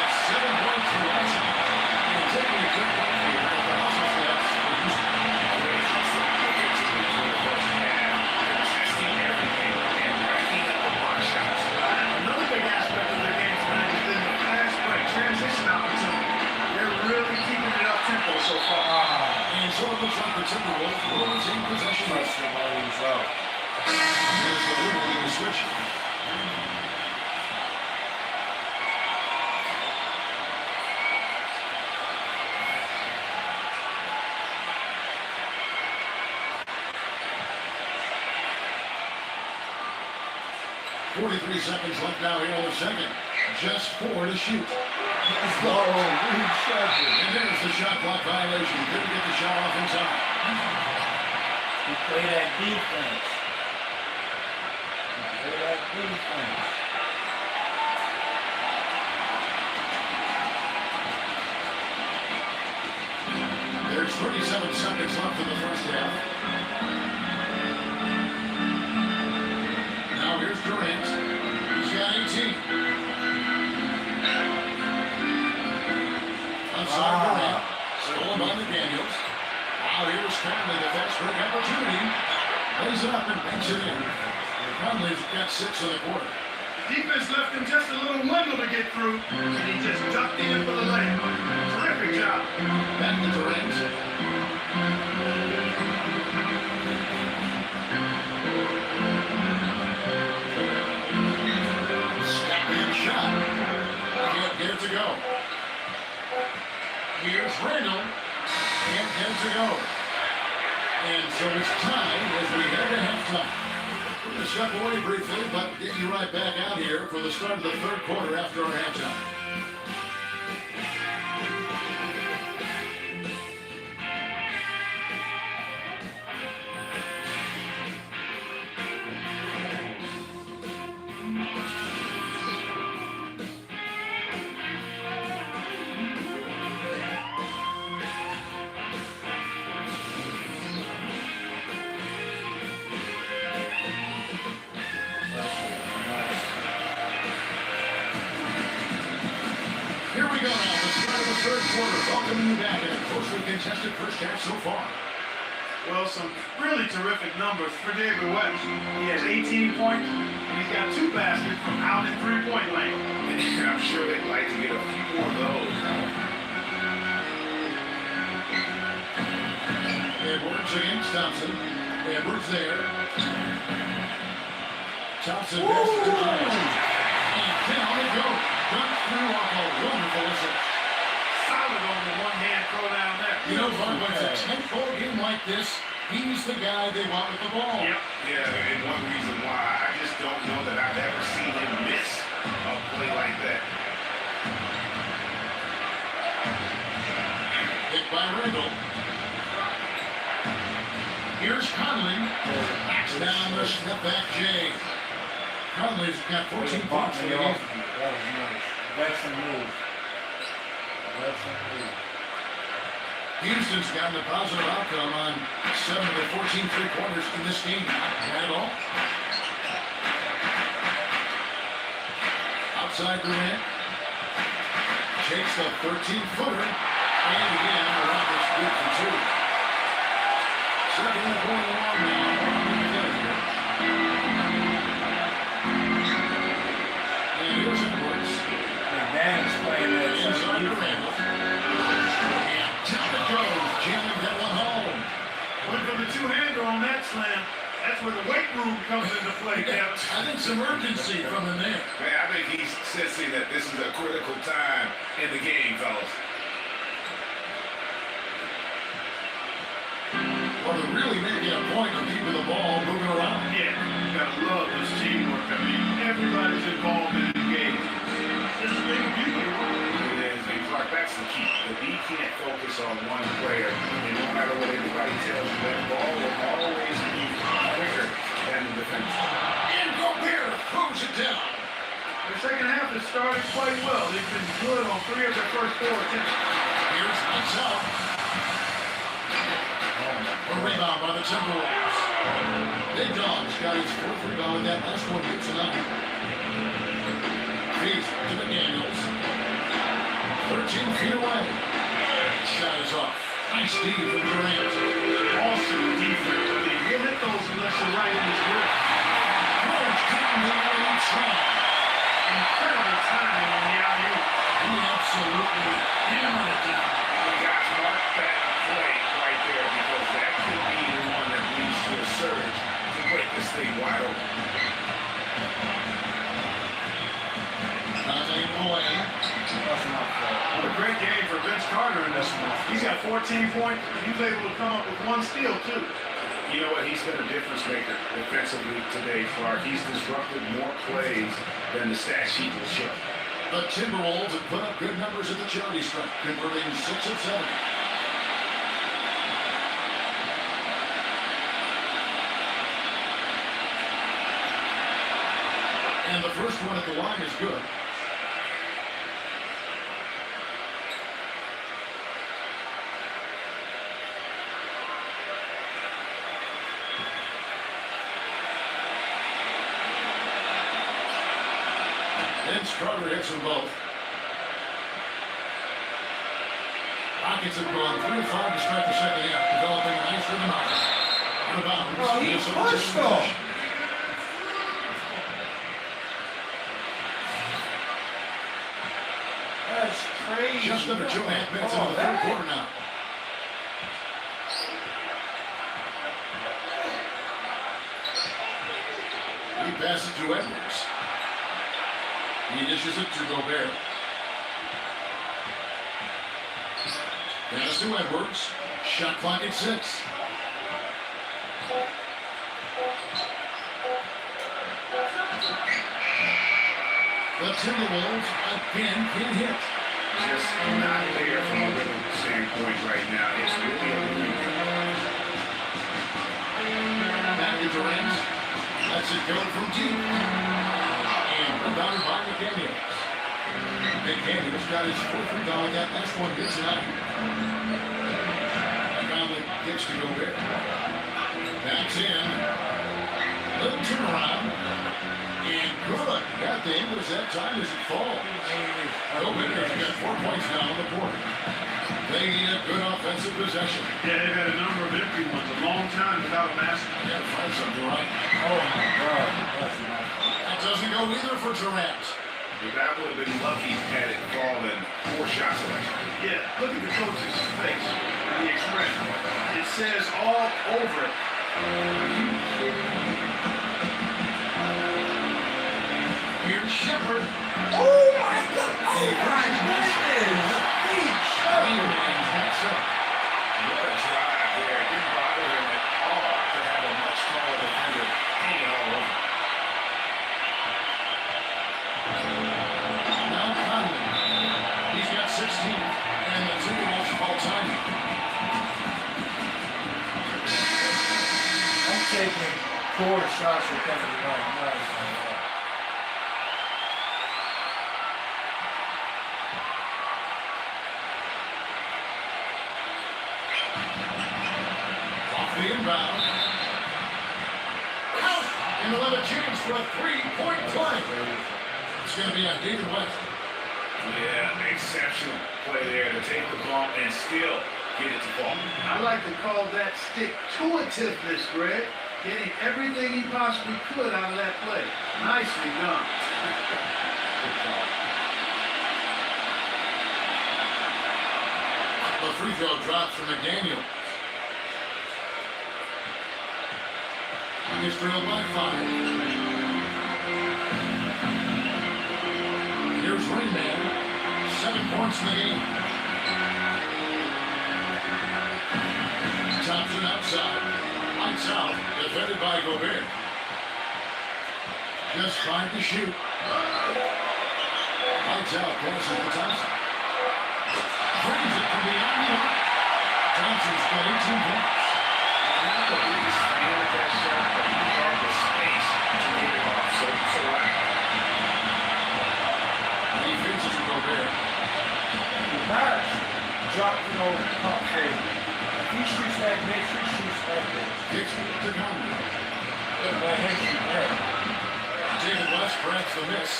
[SPEAKER 2] it's 7 points for Watson. And taking a good point for you. But also stats for Houston.
[SPEAKER 4] Great hustle defensively for the first half. They're testing everything and racking up the block shots.
[SPEAKER 3] Another big aspect of their game tonight has been the fast break transition opportunity. They're really keeping it up tempo so far.
[SPEAKER 2] And so it looks like the Timberwolves will retain possession.
[SPEAKER 6] That's the way he's out.
[SPEAKER 2] Here's the Little League switch. .43 seconds left now here in the second. Just 4 to shoot.
[SPEAKER 6] Let's go. Reed Shepherd.
[SPEAKER 2] And there's the shot clock violation. Couldn't get the shot off in time.
[SPEAKER 6] He played that defense. He played that defense.
[SPEAKER 2] There's 37 seconds left in the first half. Now here's Durant. He's got 18. Outside Durant. Stolen by McDaniels. Now here's Conley, the fast break opportunity. Lays it up and banks it in. Conley's got 6 in the quarter.
[SPEAKER 3] Defense left him just a little window to get through, and he just ducked in for the layup. Terrific job.
[SPEAKER 2] Back to Durant. Step in shot. Can't get it to go. Here's Randall. Can't get it to go. And so it's tied as we head to halftime. We're going to step away briefly, but get you right back out here for the start of the third quarter after our halftime. Here we go now, the start of the third quarter. Welcoming you back in a closely contested first half so far.
[SPEAKER 3] Well, some really terrific numbers for David West. He has 18 points, and he's got 2 baskets from out in three-point lane.
[SPEAKER 4] And I'm sure they'd like to get a few more of those.
[SPEAKER 2] Edwards against Thompson. Edwards there. Thompson gets to the line. And down it goes. Dunk through off a wonderful assist.
[SPEAKER 3] Solid on the one-hand throw down there.
[SPEAKER 2] You know, Vaughn, when it's a 10-point game like this, he's the guy they want with the ball.
[SPEAKER 3] Yep.
[SPEAKER 4] Yeah, and one reason why I just don't know that I've ever seen him miss a play like that.
[SPEAKER 2] Hit by Randall. Here's Conley. Backs down the step back Jay. Conley's got 14 points for the game.
[SPEAKER 6] That was nice. Veteran move. Veteran move.
[SPEAKER 2] Houston's gotten a positive outcome on 7 of the 14 three-pointers in this game. Not bad at all. Outside Durant. Takes the 13-footer. And again, the Rockets good for 2. Second and going along now. And here's Edwards.
[SPEAKER 6] McDaniels playing that
[SPEAKER 2] Inside
[SPEAKER 6] same
[SPEAKER 2] to
[SPEAKER 6] defense.
[SPEAKER 2] Randall. And down it goes. Jamming that one home.
[SPEAKER 3] Went for the two-hander on that slam. That's where the weight room comes into play, Kevin.
[SPEAKER 2] I think some urgency from him there.
[SPEAKER 4] Man, I think he's sensing that this is a critical time in the game, fellas.
[SPEAKER 2] Well, they're really making a point of keeping the ball moving around.
[SPEAKER 3] Yeah, you gotta love this teamwork. I mean, everybody's involved and engaged. This is big beauty.
[SPEAKER 4] It is, and Clark, that's the key. The D can't focus on one player, and no matter what anybody tells you, that ball will always be quicker than the defense.
[SPEAKER 2] And Gobert throws it down.
[SPEAKER 3] The second half has started quite well. They've been good on 3 of their first 4 attempts.
[SPEAKER 2] Here's lights out. rebound by the Timberwolves. Big Dog's got his fourth rebound in that last one here tonight. Feet to McDaniels. 13 feet away. Shot is off. Nice D from Durant.
[SPEAKER 3] Awesome defense. I mean, he'll hit those unless you're right in his grip.
[SPEAKER 2] George down the alley try.
[SPEAKER 3] Incredible timing on the alley-oop.
[SPEAKER 2] He absolutely hammered it down.
[SPEAKER 4] You guys mark that play right there because that could be the one that leads to a surge to break this thing wide open.
[SPEAKER 2] Nothing away.
[SPEAKER 3] What a great game for Vince Carter in this one. He's got 14 points. He was able to come up with one steal, too.
[SPEAKER 4] You know what? He's been a difference maker defensively today, Clark. He's disrupted more plays than the stat sheet will show.
[SPEAKER 2] The Timberwolves have put up good numbers at the charity stripe, converting 6 of 7. And the first one at the line is good. Vince Carter hits them both. Rockets have gone 3 of 5 to start the second half, developing a nice rhythm out of bounds.
[SPEAKER 6] Oh, he
[SPEAKER 2] Gives them
[SPEAKER 6] pushed
[SPEAKER 2] just
[SPEAKER 6] them.
[SPEAKER 2] possession.
[SPEAKER 6] That's crazy.
[SPEAKER 2] Just under 2.5 minutes
[SPEAKER 6] Oh,
[SPEAKER 2] into the third
[SPEAKER 6] that-
[SPEAKER 2] quarter now. He passes to Edwards. He dishes it to Gobert. Pass to Edwards. Shot clock at 6. The Timberwolves again can hit.
[SPEAKER 4] Just not there from a rhythm standpoint right now. It's really a
[SPEAKER 2] Back to Durant. Lets it go from deep. And rebounded by McDaniels. McDaniels got his fourth rebound that last one here tonight. Conley gets to Gobert. Backs in. Little turnaround. And good. Got the English that time as it falls. Gobert's got 4 points now on the board. They need a good offensive possession.
[SPEAKER 3] Yeah, they've had a number of empty ones. A long time without a basket.
[SPEAKER 2] They got to find something right.
[SPEAKER 6] Oh my God. That's not
[SPEAKER 2] That doesn't go either for Durant.
[SPEAKER 4] But that would have been lucky had it fallen 4 shots away.
[SPEAKER 3] Yeah, look at the coach's face. The expression. It says all over it.
[SPEAKER 2] Here's Shepard.
[SPEAKER 6] Oh my God. Oh my goodness.
[SPEAKER 4] What a drive there. It didn't bother him at all to have a much taller defender hanging all over.
[SPEAKER 2] Now Conley. He's got 16. And the Timberwolves fall time.
[SPEAKER 6] I'm taking 4 shots for Kevin Durant. Nice.
[SPEAKER 2] Off the inbound. Out! And they'll have a chance for a 3-point play. It's going to be on David West.
[SPEAKER 4] Yeah, exceptional play there to take the ball and still get it to fall.
[SPEAKER 3] I like to call that stick-to-itiveness, Greg. Getting everything he possibly could out of that play. Nicely done.
[SPEAKER 2] The free throw drops from McDaniel. He's drilled by 5. Here's Rainman. 7 points in the game. Thompson outside. Lights out. Defended by Gobert. Just 5 to shoot. Lights out. Passes to Thompson. Brings it from beyond the arc. Thompson's got 18 points.
[SPEAKER 4] I'm not the biggest fan of that shot, but he had the space to get it off. So right.
[SPEAKER 2] He feeds it to Gobert.
[SPEAKER 6] Harris dropped, pump fade. If he shoots that bitch, he shoots that
[SPEAKER 2] Kicks to Conley.
[SPEAKER 6] Hey.
[SPEAKER 2] David West grabs the miss.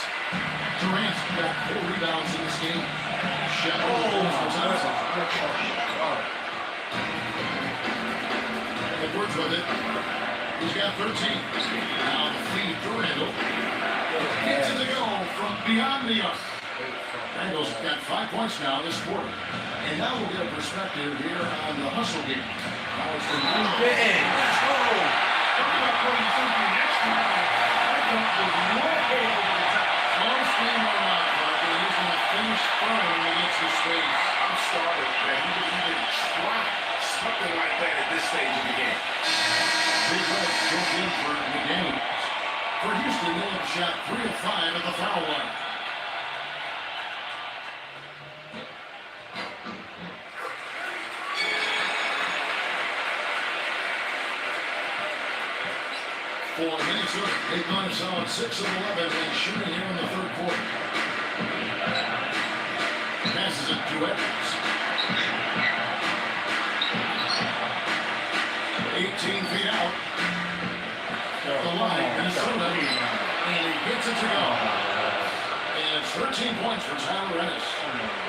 [SPEAKER 2] Durant's got 4 rebounds in this game. Shot Edwards with it. He's got 13. Now the feed to Randall. Gets it to go from beyond the arc. Randall's got 5 points now this quarter. And now we'll get a perspective here on the hustle game. Now it's the
[SPEAKER 6] Let's go.
[SPEAKER 3] Talking about putting something extra on it. That jump was way over the top.
[SPEAKER 2] close game or not, Parker. He's going to finish firm against the space.
[SPEAKER 4] I'm startled that he would even try something like that at this stage of the game.
[SPEAKER 2] Big Red jumped in for the game. For Houston, they have shot 3 of 5 at the foul line. For Minnesota, they've gone a solid 6 of 11 when shooting here in the third quarter. Passes it to Edwards. 18 feet out. The line, Minnesota, and he gets it to go. And it's 13 points for Tyler Ennis.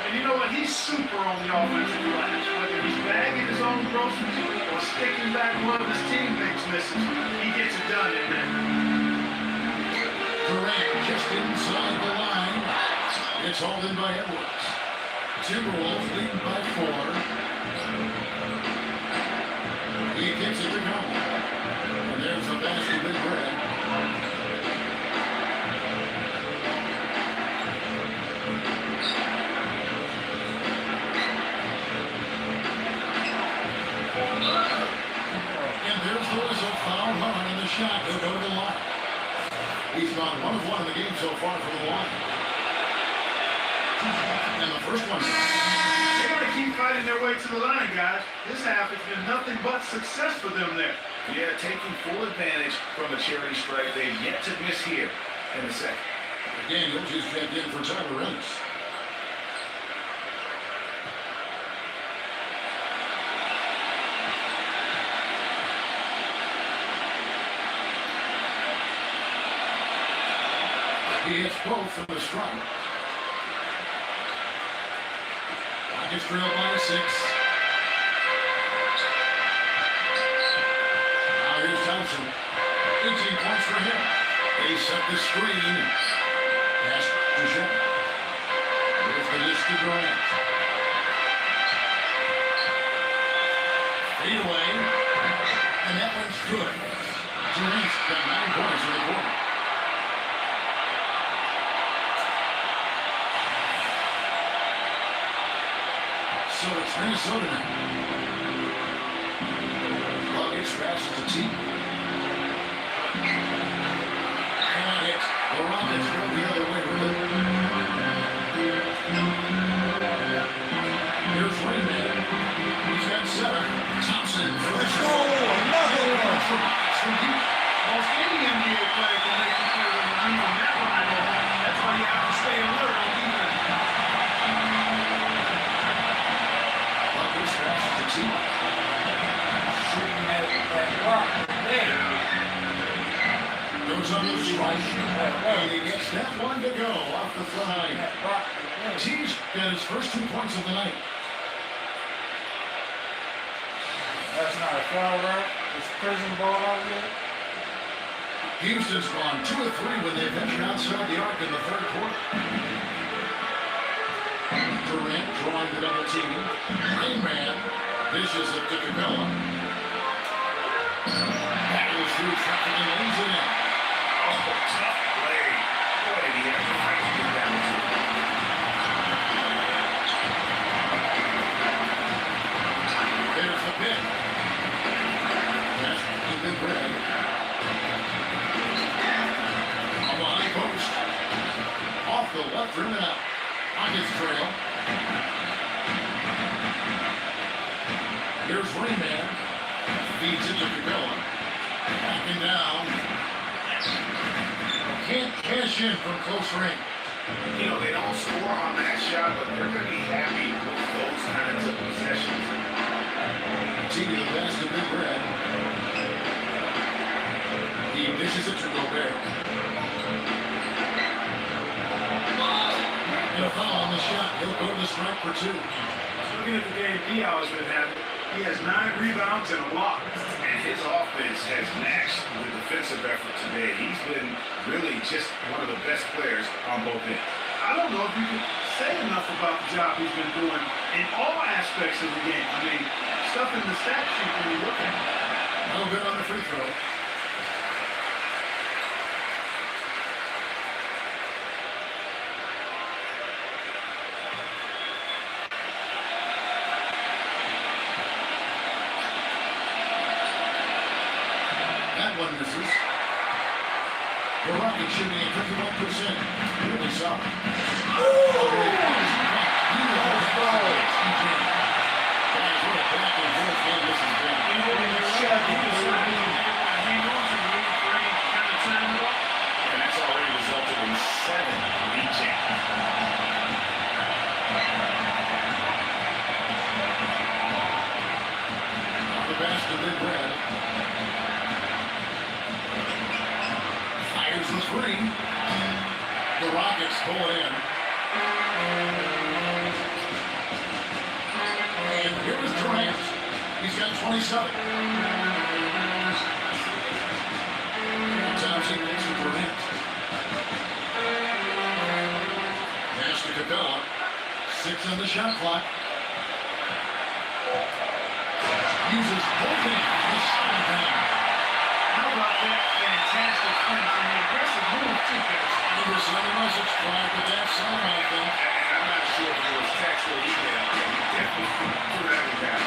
[SPEAKER 3] And you know what? He's super on the offensive glass. Whether he's bagging his own groceries or sticking back one of his teammates misses, he gets it done in there.
[SPEAKER 2] Durant just inside the line. It's hauled in by Edwards. Timberwolves leading by 4. He gets it to go. And there's a basket Big Red. And there's the whistle. Foul on in the shot. He'll go to the line. He's gone 1 of 1 in the game so far from the line. And the first one.
[SPEAKER 3] They got to keep fighting their way to the line, guys. This half has been nothing but success for them there.
[SPEAKER 4] Yeah, taking full advantage from a charity strike. They've yet to miss here in the second.
[SPEAKER 2] Daniels is checked in for Tyler Ennis. He hits both from the strike. Rockets trail by 6. Now here's Thompson. 18 points for him. They set the screen. Pass to Shepard. There's the dish to Durant. Fade away. And that one's good. Durant's got 9 points in the quarter. So it's Minnesota now. Luggage passes to T. And it's the Rockets go the other way with it. Here's Raymond. He's got 7. Thompson.
[SPEAKER 6] Let's go. Another one.
[SPEAKER 3] Most any NBA player can make you feel when you're leaving that line open. That's why you have to stay alert on defense.
[SPEAKER 2] Luggage passes to T.
[SPEAKER 6] Shooting that rock there.
[SPEAKER 2] Goes up the strike. And he gets that one to go off the fly.
[SPEAKER 6] That rock there.
[SPEAKER 2] T's got his first 2 points of the night.
[SPEAKER 6] That's not a foul, right? It's prison ball out here.
[SPEAKER 2] Houston's gone 2 of 3 when they ventured outside the arc in the third quarter. Durant drawing the double team. Rainman dishes it to Capella. Battles through traffic and lays it in.
[SPEAKER 4] Oh, tough play. Boy, did he have to fight to get that one.
[SPEAKER 2] There's the pick. That's the Big Red. On the high post. Off the left rim and out. Rockets trail. Here's Rayman. Feeds it to Capella. Backing down. Can't cash in from close range.
[SPEAKER 4] You know, they don't score on that shot, but they're going to be happy with those kinds of possessions.
[SPEAKER 2] T to the basket, Big Red. Dishes it to Gobert. And a foul on the shot. He'll go to the strike for 2.
[SPEAKER 3] Looking at the game Diallo has been having, he has 9 rebounds and a block.
[SPEAKER 4] And his offense has matched the defensive effort today. He's been really just one of the best players on both ends.
[SPEAKER 3] I don't know if you can say enough about the job he's been doing in all aspects of the game. I mean, stuff in the stat sheet when you look at it.
[SPEAKER 2] A little bit on the free throw. That one misses. The Rockets shooting at 51%. Really solid.
[SPEAKER 4] And that's already resulted in 7 lead changes.
[SPEAKER 2] The basket, Big Red. Fires the 3. The Rockets pull it in. And here is Durant. He's got 27. Thompson makes it Durant. Pass to Capella. 6 on the shot clock. Uses both hands. He's shot down.
[SPEAKER 3] How about that fantastic finish and the aggressive move too, Chris?
[SPEAKER 2] Anderson on the message flag to that side, I think.
[SPEAKER 4] And I'm not sure if it was text or email. He definitely threw that one down.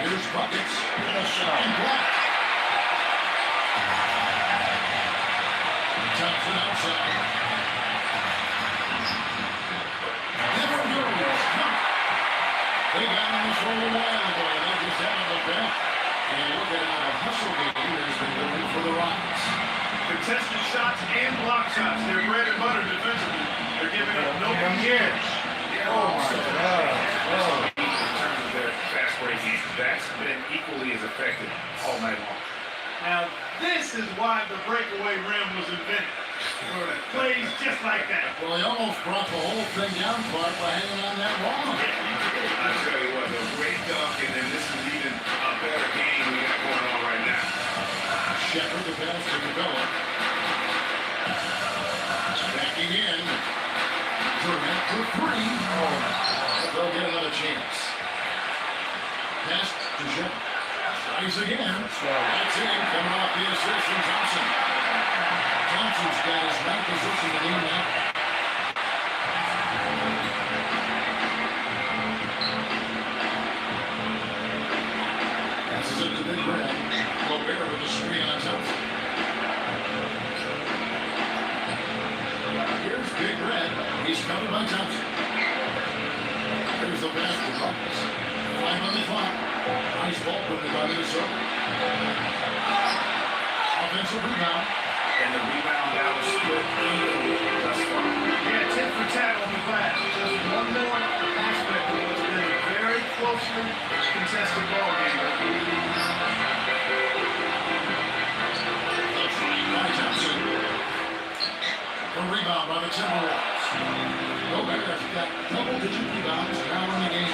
[SPEAKER 2] Here's buckets. And a shot. And blocked. Thompson outside. Never goes. They got on this roll a while ago, and they just haven't looked back. And look at how the hustle game has been going for the Rockets.
[SPEAKER 3] Contested shots and block shots. They're bread and butter defensively. They're giving up no years.
[SPEAKER 6] Oh my God. Oh.
[SPEAKER 4] In terms of their fast break game, that's been equally as effective all night long.
[SPEAKER 3] Now, this is why the breakaway rim was invented. For plays just like that.
[SPEAKER 2] Well, he almost brought the whole thing down, Clark, by hanging on that wall.
[SPEAKER 4] I tell you what, the great dunk, and then this is even a better game we got going on right now.
[SPEAKER 2] Shepard, the pass to Capella. Backing in. Durant for 3. They'll get another chance. Pass to Shepard. Tries again. That's in. Coming off the assist from Thompson. Thompson's got his right position to game now. Passes it to Big Red. Gobert with a screen on Thompson. Here's Big Red. He's covered by Thompson. Here's the pass to Buckets. 5 on the clock. Nice ball put by Minnesota. Offensive rebound.
[SPEAKER 4] And the rebound now is split evenly thus far.
[SPEAKER 3] Yeah, 10 for 10 on the glass. Just one more aspect of what's been a very closely contested ball game.
[SPEAKER 2] By Thompson. A rebound by the Timberwolves. Gobert has got double-digit rebounds now in the game.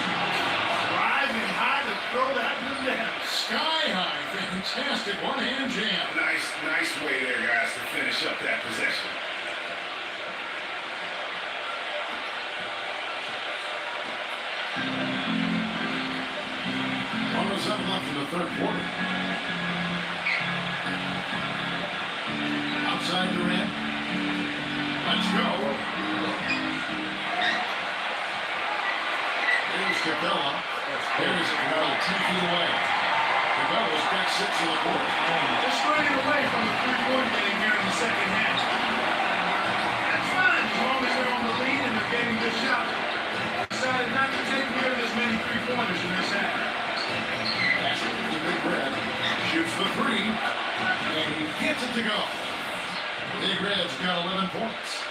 [SPEAKER 3] Driving high to throw that one down.
[SPEAKER 2] Sky high, fantastic one-hand jam.
[SPEAKER 4] Nice way there, guys, to finish up that possession.
[SPEAKER 2] Almost up left in the third quarter. Outside Durant. Let's go. Here's Capella. Here's Capella 2 feet away. Capella's got 6 in the court.
[SPEAKER 3] Just straying away from the 3-point game here in the second half. That's fine as long as they're on the lead and they're getting good shots. Decided not to take near as many 3-pointers in this half.
[SPEAKER 2] Pass it to Big Red. Shoots the 3. And he gets it to go. Big Red's got 11 points.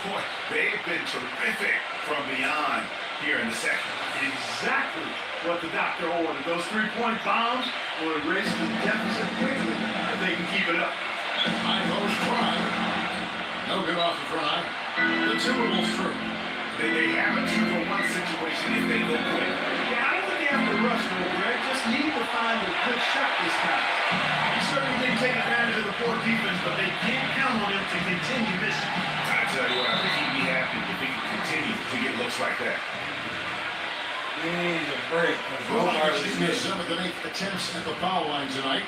[SPEAKER 4] Boy, they've been terrific from beyond here in the second.
[SPEAKER 3] Exactly what the doctor ordered. Those 3-point bombs will erase the deficit quickly if they can keep it up.
[SPEAKER 2] High post try. No good off the try. The Timberwolves through.
[SPEAKER 4] They have a 2-for-1 situation if they go quick.
[SPEAKER 3] Yeah, I don't think they have to rush, though, Greg. Just need to find a good shot this time. He certainly didn't take advantage of the poor defense, but they can't count on him to continue missing.
[SPEAKER 4] I tell you what, I think he'd be happy if he could continue to get looks like that.
[SPEAKER 6] We need a break. Because
[SPEAKER 2] Nobody's
[SPEAKER 6] nobody's
[SPEAKER 2] in their
[SPEAKER 6] missing.
[SPEAKER 2] 7th and 8th attempts at the foul line tonight.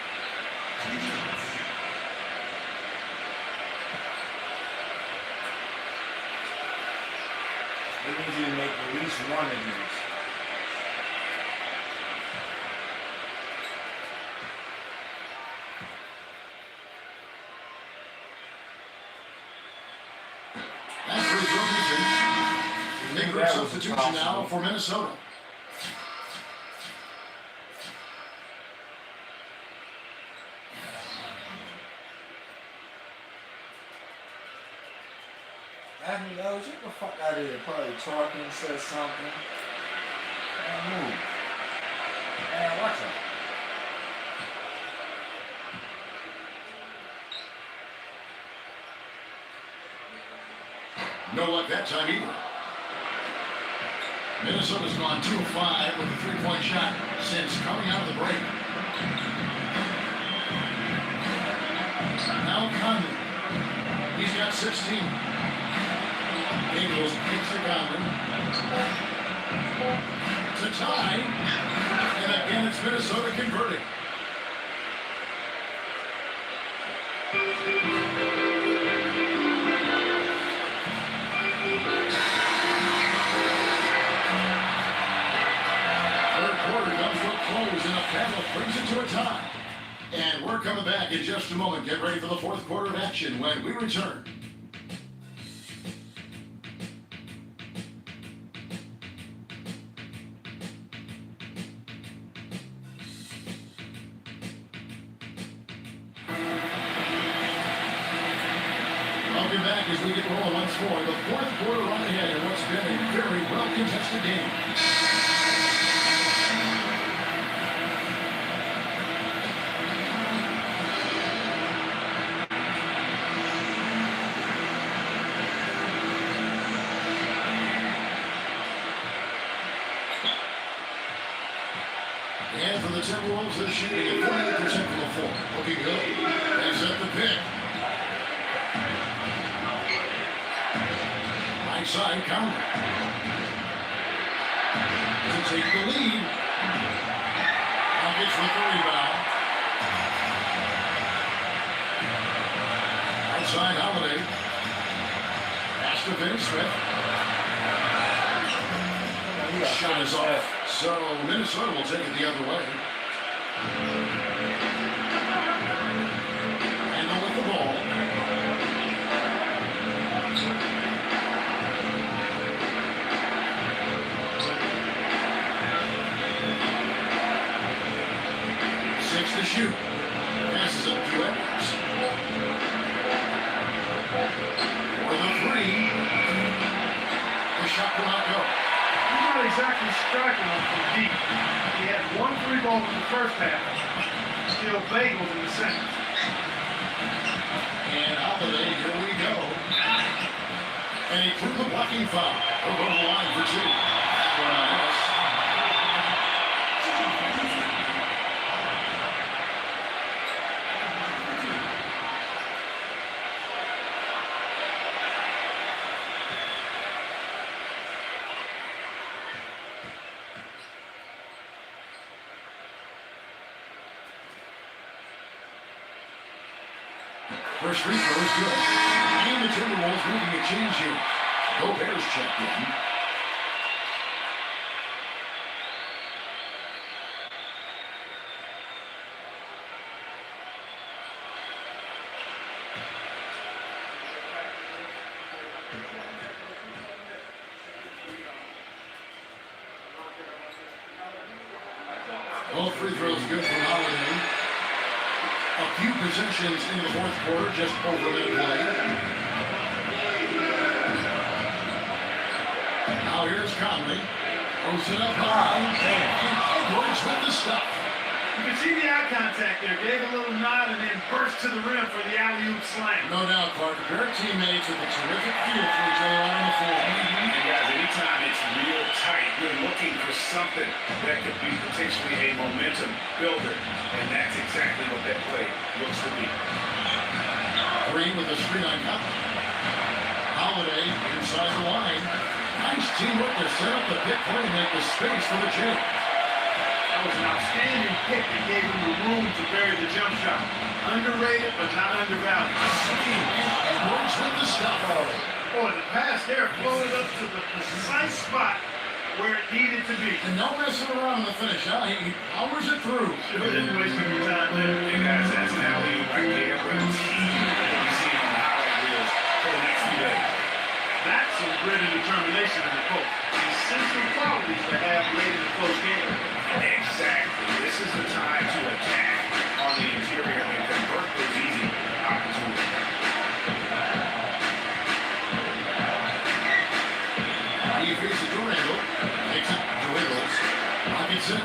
[SPEAKER 6] We need you to make at least one of these.
[SPEAKER 2] That's free throw missing. Big group substitution now for Minnesota.
[SPEAKER 6] Anthony knows, get the fuck out of here. Probably talking, says something. Man, move. Man, watch out.
[SPEAKER 2] No luck that time either. Minnesota's gone 2 of 5 with a 3-point shot since coming out of the break. Now Conley. He's got 16. Ingles takes the Conley. It's a tie. And again, it's Minnesota converting. Third quarter comes to a close and a panel brings it to a tie. And we're coming back in just a moment. Get ready for the fourth quarter of action when we return. Welcome back as we get rolling once more. The fourth quarter on ahead in what's been a very well-contested game. And for the Timberwolves, they're shooting at 48% from the floor. Looking good. They set the pick. Right side counter. To take the lead. Nuggets with the rebound. Outside Holiday. Pass to Vince Smith. Shot is off. So Minnesota will take it the other way. Handle with the ball. Six to shoot. Passes it to Edwards. For the three. The shot will not go.
[SPEAKER 3] He's not exactly striking them from deep. He had 1 free ball in the first half. Still bagels in the second.
[SPEAKER 2] And Holiday, here we go. And he threw the blocking foul. He'll go to the line for 2. That one on us. First free throw is good. And the Timberwolves moving a change here. Gobert's checked in. Both free throws good for Holiday. A few possessions in the fourth quarter, just over minute play. Now here's Conley. Throws it up high. Edwards with the stuff.
[SPEAKER 3] You can see the eye contact there. Gave a little nod and then burst to the rim for the alley-oop slam.
[SPEAKER 2] No doubt, Clark. Their teammates with a terrific feel for each other out on the floor.
[SPEAKER 4] And guys, anytime it's real tight, you're looking for something that could be potentially a momentum builder. And that's exactly what that play looks to be.
[SPEAKER 2] Green with a screen on top. Holiday inside the line. Nice teamwork to set up the pick play and make the space for the jam.
[SPEAKER 3] That was an outstanding pick that gave him the room to bury the jump shot. Underrated, but not undervalued.
[SPEAKER 2] Edwards with the stuff.
[SPEAKER 3] Boy, the pass there floated up to the precise spot where it needed to be.
[SPEAKER 2] And no messing around in the finish, huh? He powers it through.
[SPEAKER 3] Sure didn't waste any time there.
[SPEAKER 4] And guys, that's an alley-oop right there where the team will be seeing on the highlight reels for the next few days.
[SPEAKER 3] That's some grit and determination in the post. Essential qualities to have late in the close game.
[SPEAKER 4] Exactly. This is the time to attack on the interior and convert those easy opportunities.
[SPEAKER 2] He faces Durango. Takes it to Wiggles. Pocket six.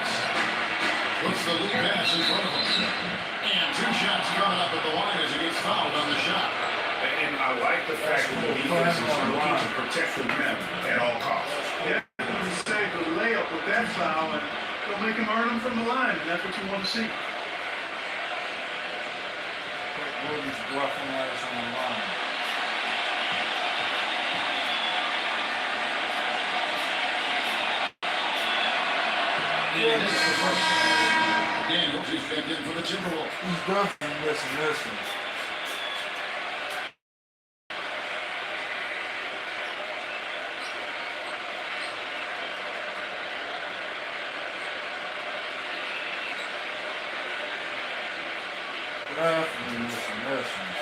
[SPEAKER 2] Puts the lead pass in front of him. And two shots coming up at the line as he gets fouled on the shot.
[SPEAKER 4] And I like the fact that the defense is looking to protect the rim at all costs.
[SPEAKER 3] Yeah, you save the layup with that foul, and it'll make him earn them from the line, and that's what you want to see.
[SPEAKER 6] Woody's bluffing at us on the line.
[SPEAKER 2] Daniels is stepped in for the Timberwolves.
[SPEAKER 6] He's bluffing this and this one. Bluffing this and this one.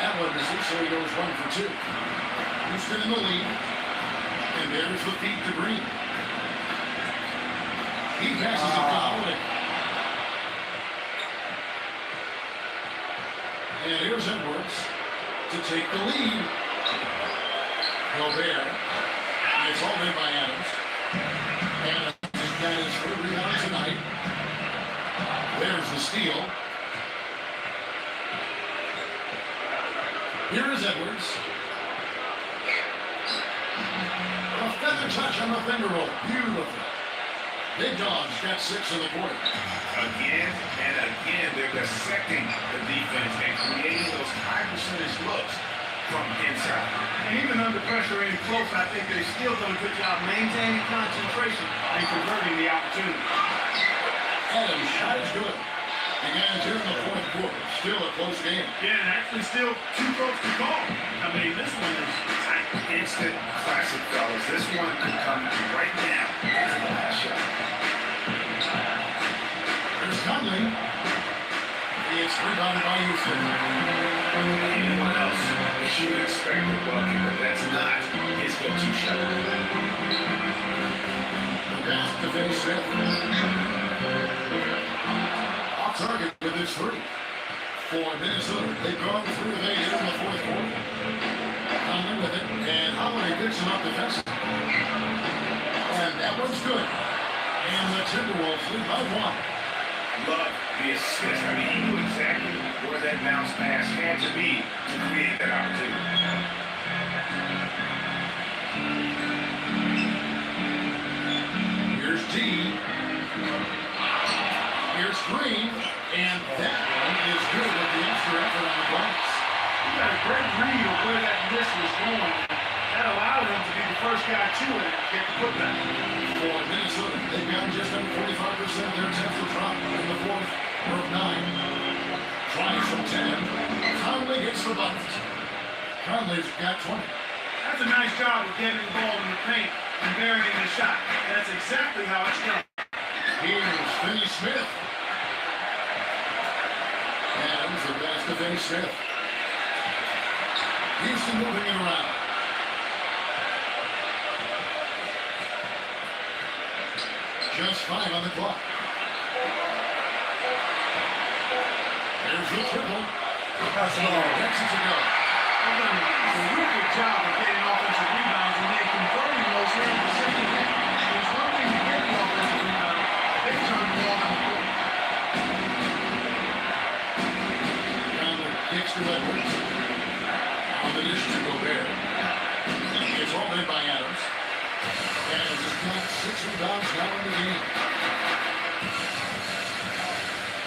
[SPEAKER 2] That one misses, so he goes 1 for 2. Houston in the lead. And there's the feed to Green. He passes it to Holiday. And here's Edwards to take the lead. Gobert. And it's all made by Adams. Adams has got his third rebound tonight. There's the steal. Here is Edwards. A feather touch on the finger roll. Beautiful. Big Dog's got 6 in the quarter.
[SPEAKER 4] Again and again, they're dissecting the defense and creating those high percentage looks from inside.
[SPEAKER 3] And even under pressure in close, I think they still done a good job maintaining concentration and converting the opportunity.
[SPEAKER 2] Adams' shot is good. Again, here in the fourth quarter. Still a close game.
[SPEAKER 3] Yeah, and actually still too close to call. I mean, this one is tight.
[SPEAKER 4] Instant classic, fellas. This one could come right now after the last shot.
[SPEAKER 2] There's Conley. It's rebounded by Houston.
[SPEAKER 4] Anyone else should expect a bucket, but that's not his go-to shot.
[SPEAKER 2] Pass to Vinny Smith. Off target with his 3. For Minnesota, they've gone through the here in the fourth quarter. Conley with it, and Holiday picks him up defensively. And that one's good. And the Timberwolves lead by 1.
[SPEAKER 4] Love the assist. I mean, he knew exactly where that bounce pass had to be to create that opportunity.
[SPEAKER 2] Here's D. Here's Green. And that one is good with the extra effort on the glass.
[SPEAKER 3] He got a great read of where that miss was going. That allowed him to be the first guy to it and get the putback.
[SPEAKER 2] For Minnesota, they've gotten just under 45% of their attempts were dropped in the fourth or 9. Tries from 10. Conley gets the bucket. Conley's got 20.
[SPEAKER 3] That's a nice job of getting the ball in the paint and burying the shot. That's exactly how it's done.
[SPEAKER 2] Here's Finney Smith. Adams the pass to Finney Smith. Houston moving it around. Just 5 on the clock. There's the triple.
[SPEAKER 6] That's all.
[SPEAKER 2] Texas to go.
[SPEAKER 3] They've done a
[SPEAKER 2] to Edwards. On the dish to Gobert. It's all made by Adams. Adams has got 6 rebounds now in the game.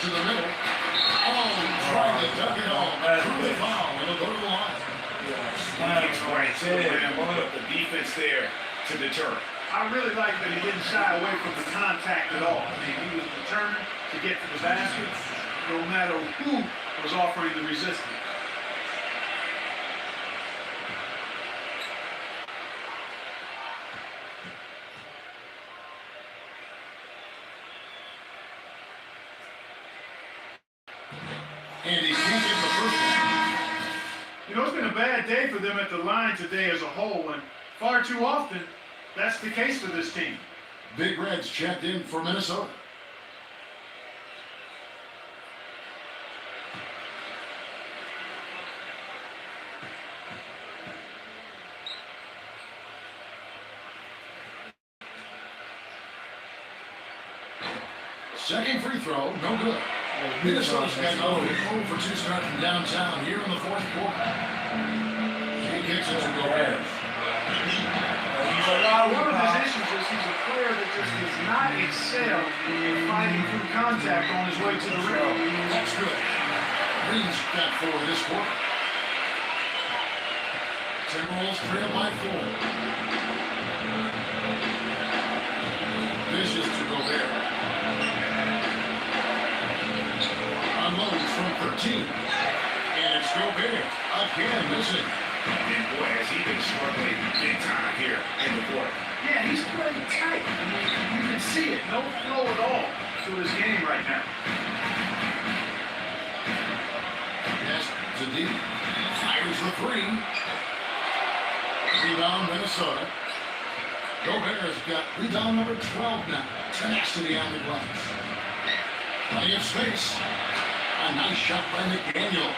[SPEAKER 2] To the middle. Oh, trying to duck it home. Through the foul. It'll go to the line.
[SPEAKER 4] He gets right to the rim, but the defense there to deter.
[SPEAKER 3] I really like that he didn't shy away from the contact at all. I mean, he was determined to get to the basket, no matter who was offering the resistance.
[SPEAKER 2] And he can't get the first one.
[SPEAKER 3] You know, it's been a bad day for them at the line today as a whole, and far too often, that's the case for this team.
[SPEAKER 2] Big Reds checked in for Minnesota. Second free throw, no good. Minnesota's got no 0 for 2 start from downtown here in the fourth quarter. He kicks it to Gobert.
[SPEAKER 3] One of his issues is he's a player that just does not excel in fighting through contact on his way to the rim.
[SPEAKER 2] That's good. Green's got 4 this quarter. Timberwolves trail by 4. Dishes to Gobert. Unloads from 13. And it's Gobert. Again missing.
[SPEAKER 4] And boy, has he been struggling big time here in the court.
[SPEAKER 3] Yeah, he's playing tight. I mean, you can see it. No flow at all to his game right now.
[SPEAKER 2] Yes, Zadie fires the 3. Rebound Minnesota. Gobert has got rebound number 12 now. Tenacity on the glass. Plenty of space. A nice shot by McDaniel.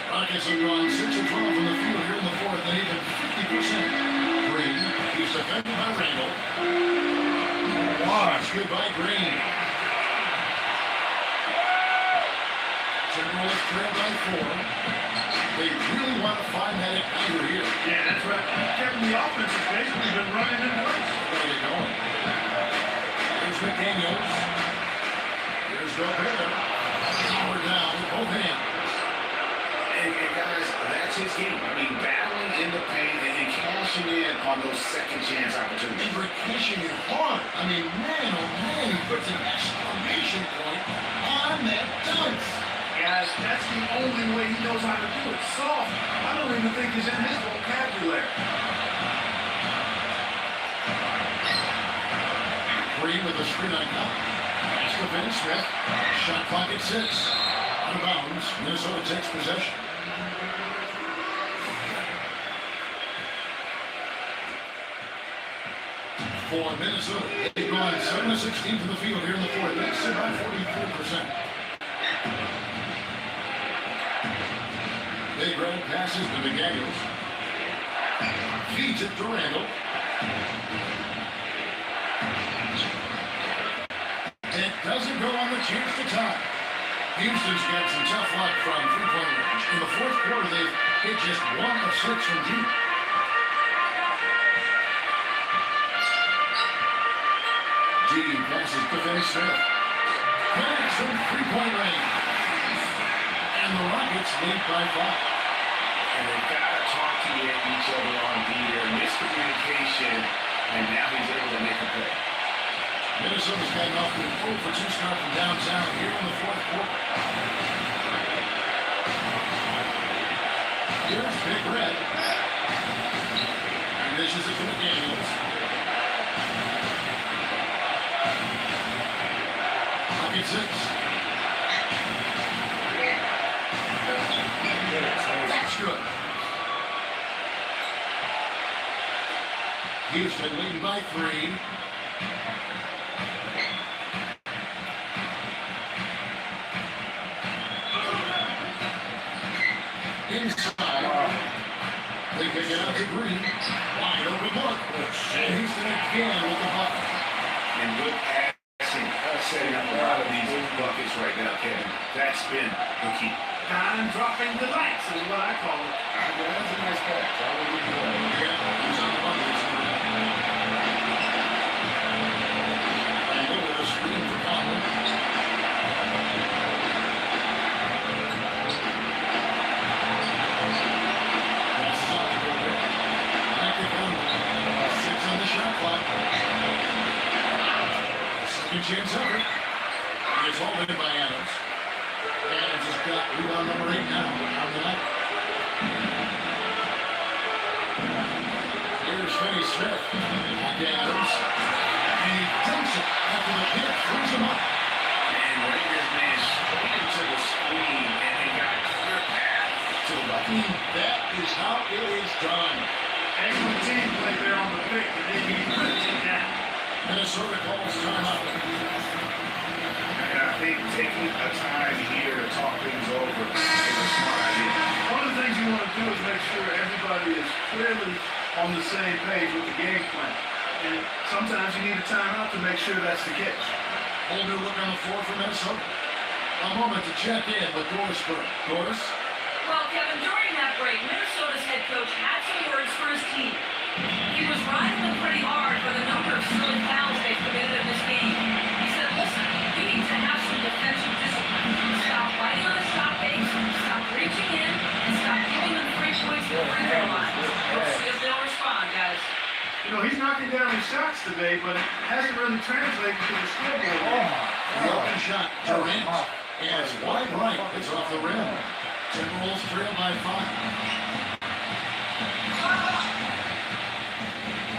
[SPEAKER 2] Rockets have gone 6 of 12 from the field here in the fourth, and even 50%. Green, he's defended by Randall. Wow, good by Green. Timberwolves trail by 4. They really want to find that igniter here.
[SPEAKER 3] Yeah, that's right. Kevin, the offense has basically been running in place.
[SPEAKER 2] Where are they going? Here's McDaniels. Here's Gobert. Power down with both hands.
[SPEAKER 4] And guys, that's his game. I mean, battling in the paint and cashing in on those second chance opportunities.
[SPEAKER 2] And cashing it hard. I mean, man, oh man, he puts an exclamation point on that dunk.
[SPEAKER 3] Guys, that's the only way he knows how to do it. Soft. I don't even think is in his vocabulary.
[SPEAKER 2] Green with a screen on top. Pass to Ben Smith. Shot clock at 6. Out of bounds. Minnesota takes possession. For Minnesota, they've gone 7 of 16 from the field here in the fourth. That's about 43%. Big Red passes to McDaniels. Feeds it to Randall. It doesn't go on the chance to tie. Houston's got some tough luck from three-point range. In the fourth quarter, they've hit just 1 of 6 from deep. G passes to Ben Smith. Connects from three-point range. And the Rockets lead by 5.
[SPEAKER 4] And they've got to talk to each other on D there. Miscommunication, and now he's able to make a play.
[SPEAKER 2] Minnesota's gotten off to a 0 for 2 start from downtown here in the fourth quarter. Here's Big Red. And this is it to McDaniels. Pocket 6. That's good. Houston leading by 3. Inside. They kick it out to Green. Wide open look. And Houston again with the bucket.
[SPEAKER 4] And good passing, setting up a lot of these buckets right now, Kevin. That's been the key.
[SPEAKER 3] Time dropping delights is what I call it.
[SPEAKER 6] That's a nice catch. I will give you that.
[SPEAKER 2] Yeah, he's on the run. And over the screen for Conley. Passes out to Gobert. Back to Conley. 6 on the shot clock. Second chance effort. It's all in by Adams. Adams has got rebound number 8 now on the night. Here's Finney Smith. Back to Adams. And he dumps it after the pick. Throws him up.
[SPEAKER 4] And Raiders man straight into the screen, and they got a clear path to the bucket.
[SPEAKER 2] That is how it is done.
[SPEAKER 3] Excellent team play there on the pick, and they can put it down.
[SPEAKER 2] Minnesota calls timeout.
[SPEAKER 4] And I think taking a time here to talk things over is a smart idea.
[SPEAKER 3] One of the things you want to do is make sure everybody is clearly on the same page with the game plan. And sometimes you need a timeout to make sure that's the case.
[SPEAKER 2] Whole new look on the floor for Minnesota. A moment to check in with Doris Burke. Doris?
[SPEAKER 5] Well, Kevin, during that break, Minnesota's head coach had some words for his team. He was riding them pretty hard for the number of silly fouls they've committed in this game. He said, listen, you need to have some defensive discipline. Stop biting on the shot base, stop reaching in, and stop giving them 3 points to the free throw line. We'll see if they'll respond, guys.
[SPEAKER 3] You know, he's knocking down his shots today, but it hasn't really translated to the scoreboard.
[SPEAKER 6] Oh my
[SPEAKER 2] The
[SPEAKER 6] God.
[SPEAKER 2] open shot. Durant. And it's wide right. It's off the rim. Timberwolves trail by 5.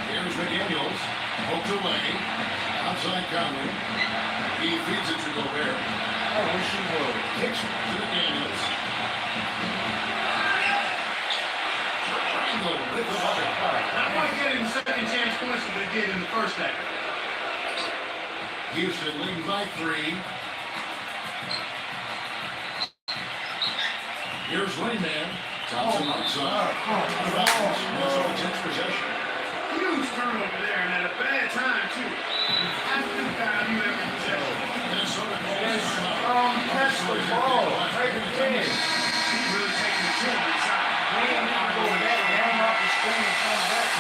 [SPEAKER 2] Here's McDaniels. Poked away. Outside Conley. He feeds it to Gobert.
[SPEAKER 6] I wish you would.
[SPEAKER 2] Kicks it to McDaniels. Randall with the bucket.
[SPEAKER 3] Not quite getting the second chance points that they did in the first half.
[SPEAKER 2] Houston leading by 3. Here's Rainman. Thompson outside. Out of bounds. Minnesota takes possession.
[SPEAKER 3] Huge turnover there, and at a bad time, too. You have to value every possession.
[SPEAKER 2] Minnesota calls timeout.
[SPEAKER 6] Catch the ball. Take a kiss.
[SPEAKER 3] He's really taking the chin inside.
[SPEAKER 6] We ain't need to go with that. Hang off the screen and come back.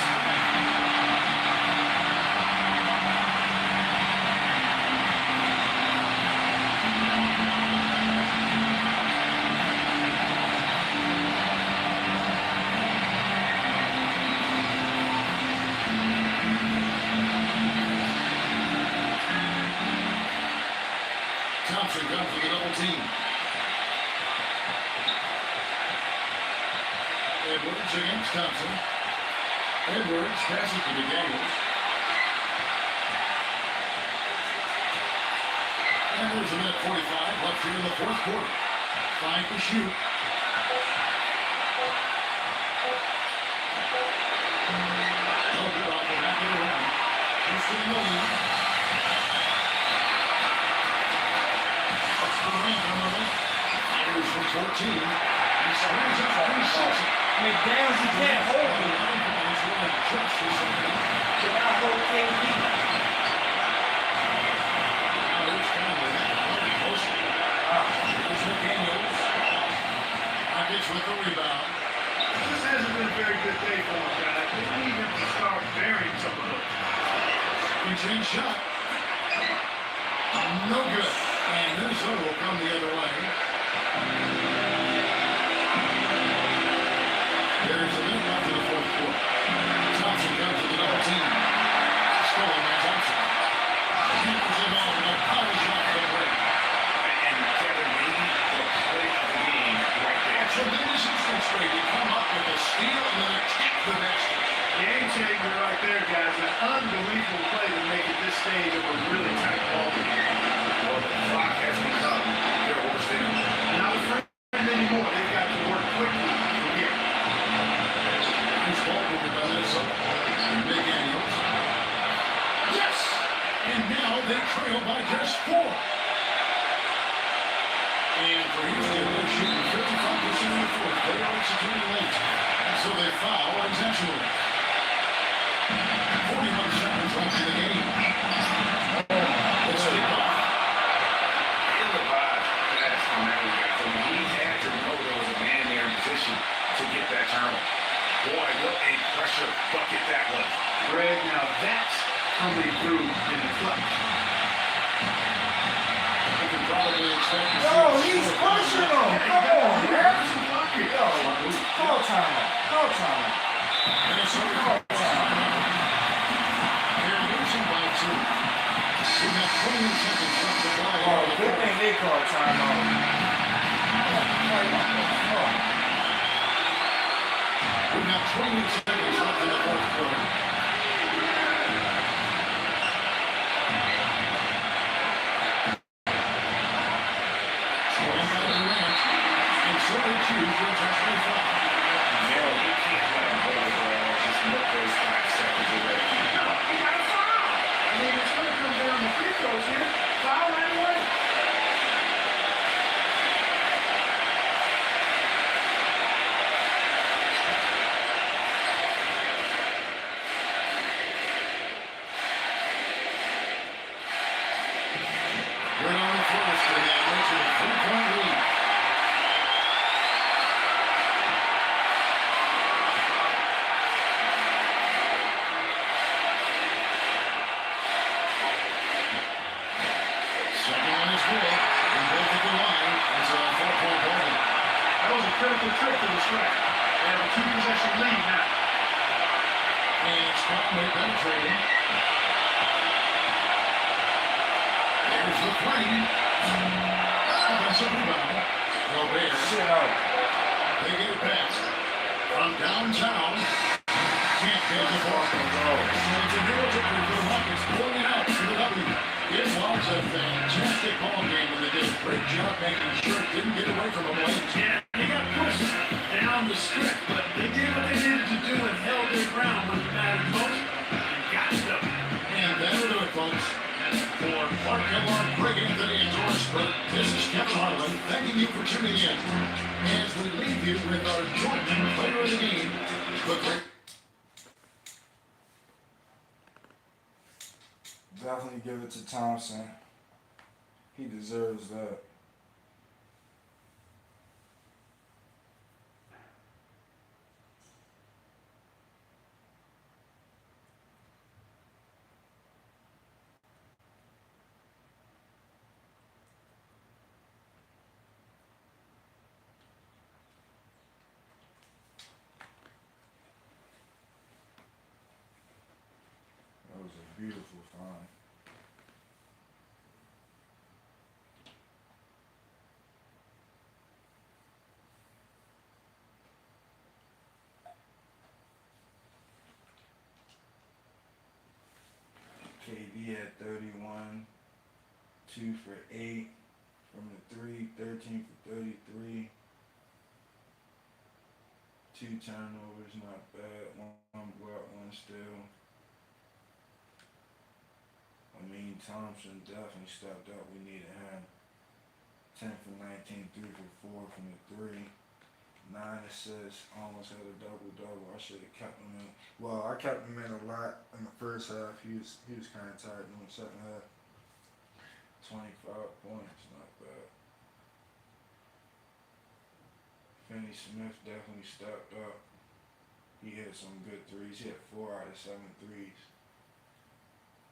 [SPEAKER 2] Thompson comes with a double team. Edwards against Thompson. Edwards passes to McDaniels. And there's a minute 45 left here in the fourth quarter. 5 to shoot. Gobert off the back of the rim. Houston in the lead. That's Durant on the left. Fires from 14. He springs up 36.
[SPEAKER 6] McDaniels, you can't hold me.
[SPEAKER 2] Just for something.
[SPEAKER 6] Cannot hold KD.
[SPEAKER 2] Here's Conley. Here's McDaniels. Rockets with the rebound.
[SPEAKER 3] This hasn't been a very good day for him, guys. They need him to start burying some of those.
[SPEAKER 2] Change shot. No good. And Minnesota will come the other way. There's a minute left in the fourth quarter. Thompson comes with the double team. Stolen by Thompson. Hammers it on. A power shot for the break.
[SPEAKER 4] And Kevin, maybe the play of the game right there.
[SPEAKER 2] Tremendous instinct straight. They come up with a steal and then attack the basket.
[SPEAKER 3] Game changer right there, guys. An unbelievable play to make it this stage of a really tight ball game.
[SPEAKER 4] Well, the clock has become their worst enemy.
[SPEAKER 3] Not a friend anymore. They've got to work quickly from here.
[SPEAKER 2] Nice ball movement by Minnesota. McDaniels. Yes! And now they trail by just 4. And for Houston, they're shooting 55% in the fourth. They are executing late. And so they foul intentionally. 41 seconds left in the game. Let's kick off.
[SPEAKER 4] In the vibe. position to get that turnover. Boy, what a pressure bucket that was.
[SPEAKER 3] Greg, now that's coming through in the clutch.
[SPEAKER 2] You can probably expect to see
[SPEAKER 6] Yo, he's pushing him. Come on, man. Yo, call timeout. Call timeout.
[SPEAKER 2] Minnesota.
[SPEAKER 6] Call timeout.
[SPEAKER 2] They're losing by 2. We got 20 seconds left to play.
[SPEAKER 6] Oh, good thing they called timeout.
[SPEAKER 2] We got 20 seconds left in the fourth quarter. Scoring by Durant. And so they choose to intentionally foul.
[SPEAKER 4] No, you can't let him hold the ball. Just look those 5 seconds away.
[SPEAKER 3] He got a foul. I mean, it's going to come down to free throws here. Foul anyway.
[SPEAKER 2] We're on the first for the Richard 3-point lead. Second on his way. And both at the line. It's a 4-point ball.
[SPEAKER 3] That was a critical trip to the strike. They have a 2-possession lead now.
[SPEAKER 2] And Spotman penetrating. There's the 3. Offensive rebound. Gobert.
[SPEAKER 6] Shit out.
[SPEAKER 2] They get it back. From downtown. Can't get the ball. It's a miracle for the Rockets pulling it out for the W. It was a fantastic ball game and they did a great job making sure it didn't get away from them late.
[SPEAKER 3] Yeah, they got pushed down the stretch, but they did what they needed to do and held their ground when it mattered most. And got stuff.
[SPEAKER 2] And that'll do it, folks. For Clark Kellogg, Greg Anthony, and George Spurt, this is Kevin Harlan thanking you for tuning in as we leave you with our joint player of the game, the great.
[SPEAKER 6] Definitely give it to Thompson. He deserves that. That was a beautiful find. KD at 31, 2 for 8 from the 3, 13 for 33. 2 turnovers, not bad. 1 block, 1 steal. I mean, Thompson definitely stepped up. We needed him. 10 for 19, 3 for 4 from the 3. 9 assists, almost had a double-double. I should have kept him in. Well, I kept him in a lot in the first half. He was kind of tired in the second half. 25 points, not bad. Finney Smith definitely stepped up. He hit some good threes. He had 4 out of 7 threes.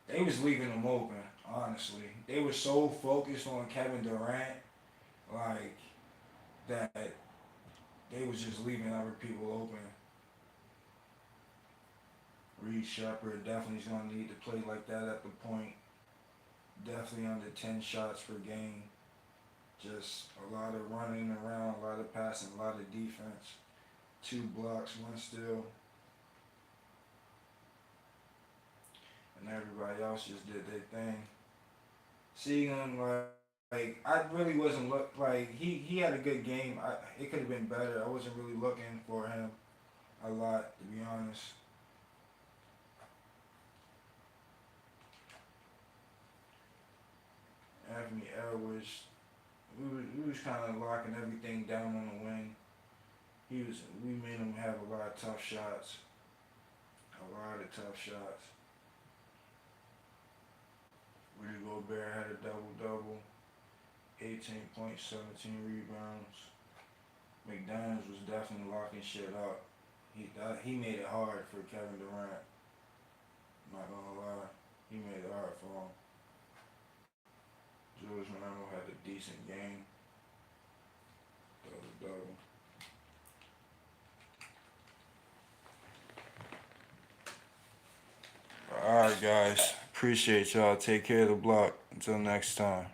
[SPEAKER 6] They was leaving him open, honestly. They were so focused on Kevin Durant, like, that they was just leaving other people open. Reed Shepherd definitely is going to need to play like that at the point. Definitely under 10 shots per game. Just a lot of running around, a lot of passing, a lot of defense. 2 blocks, 1 steal. And everybody else just did their thing. Seeing him, like I really wasn't he had a good game. It could have been better. I wasn't really looking for him a lot, to be honest. Anthony Edwards, we was kind of locking everything down on the wing. We made him have a lot of tough shots. Rudy Gobert had a double-double, 18 points, 17 rebounds. McDaniels was definitely locking shit up. He made it hard for Kevin Durant. Not gonna lie, he made it hard for him. Julius Randle had a decent game. Double. Alright, guys. Appreciate y'all. Take care of the block. Until next time.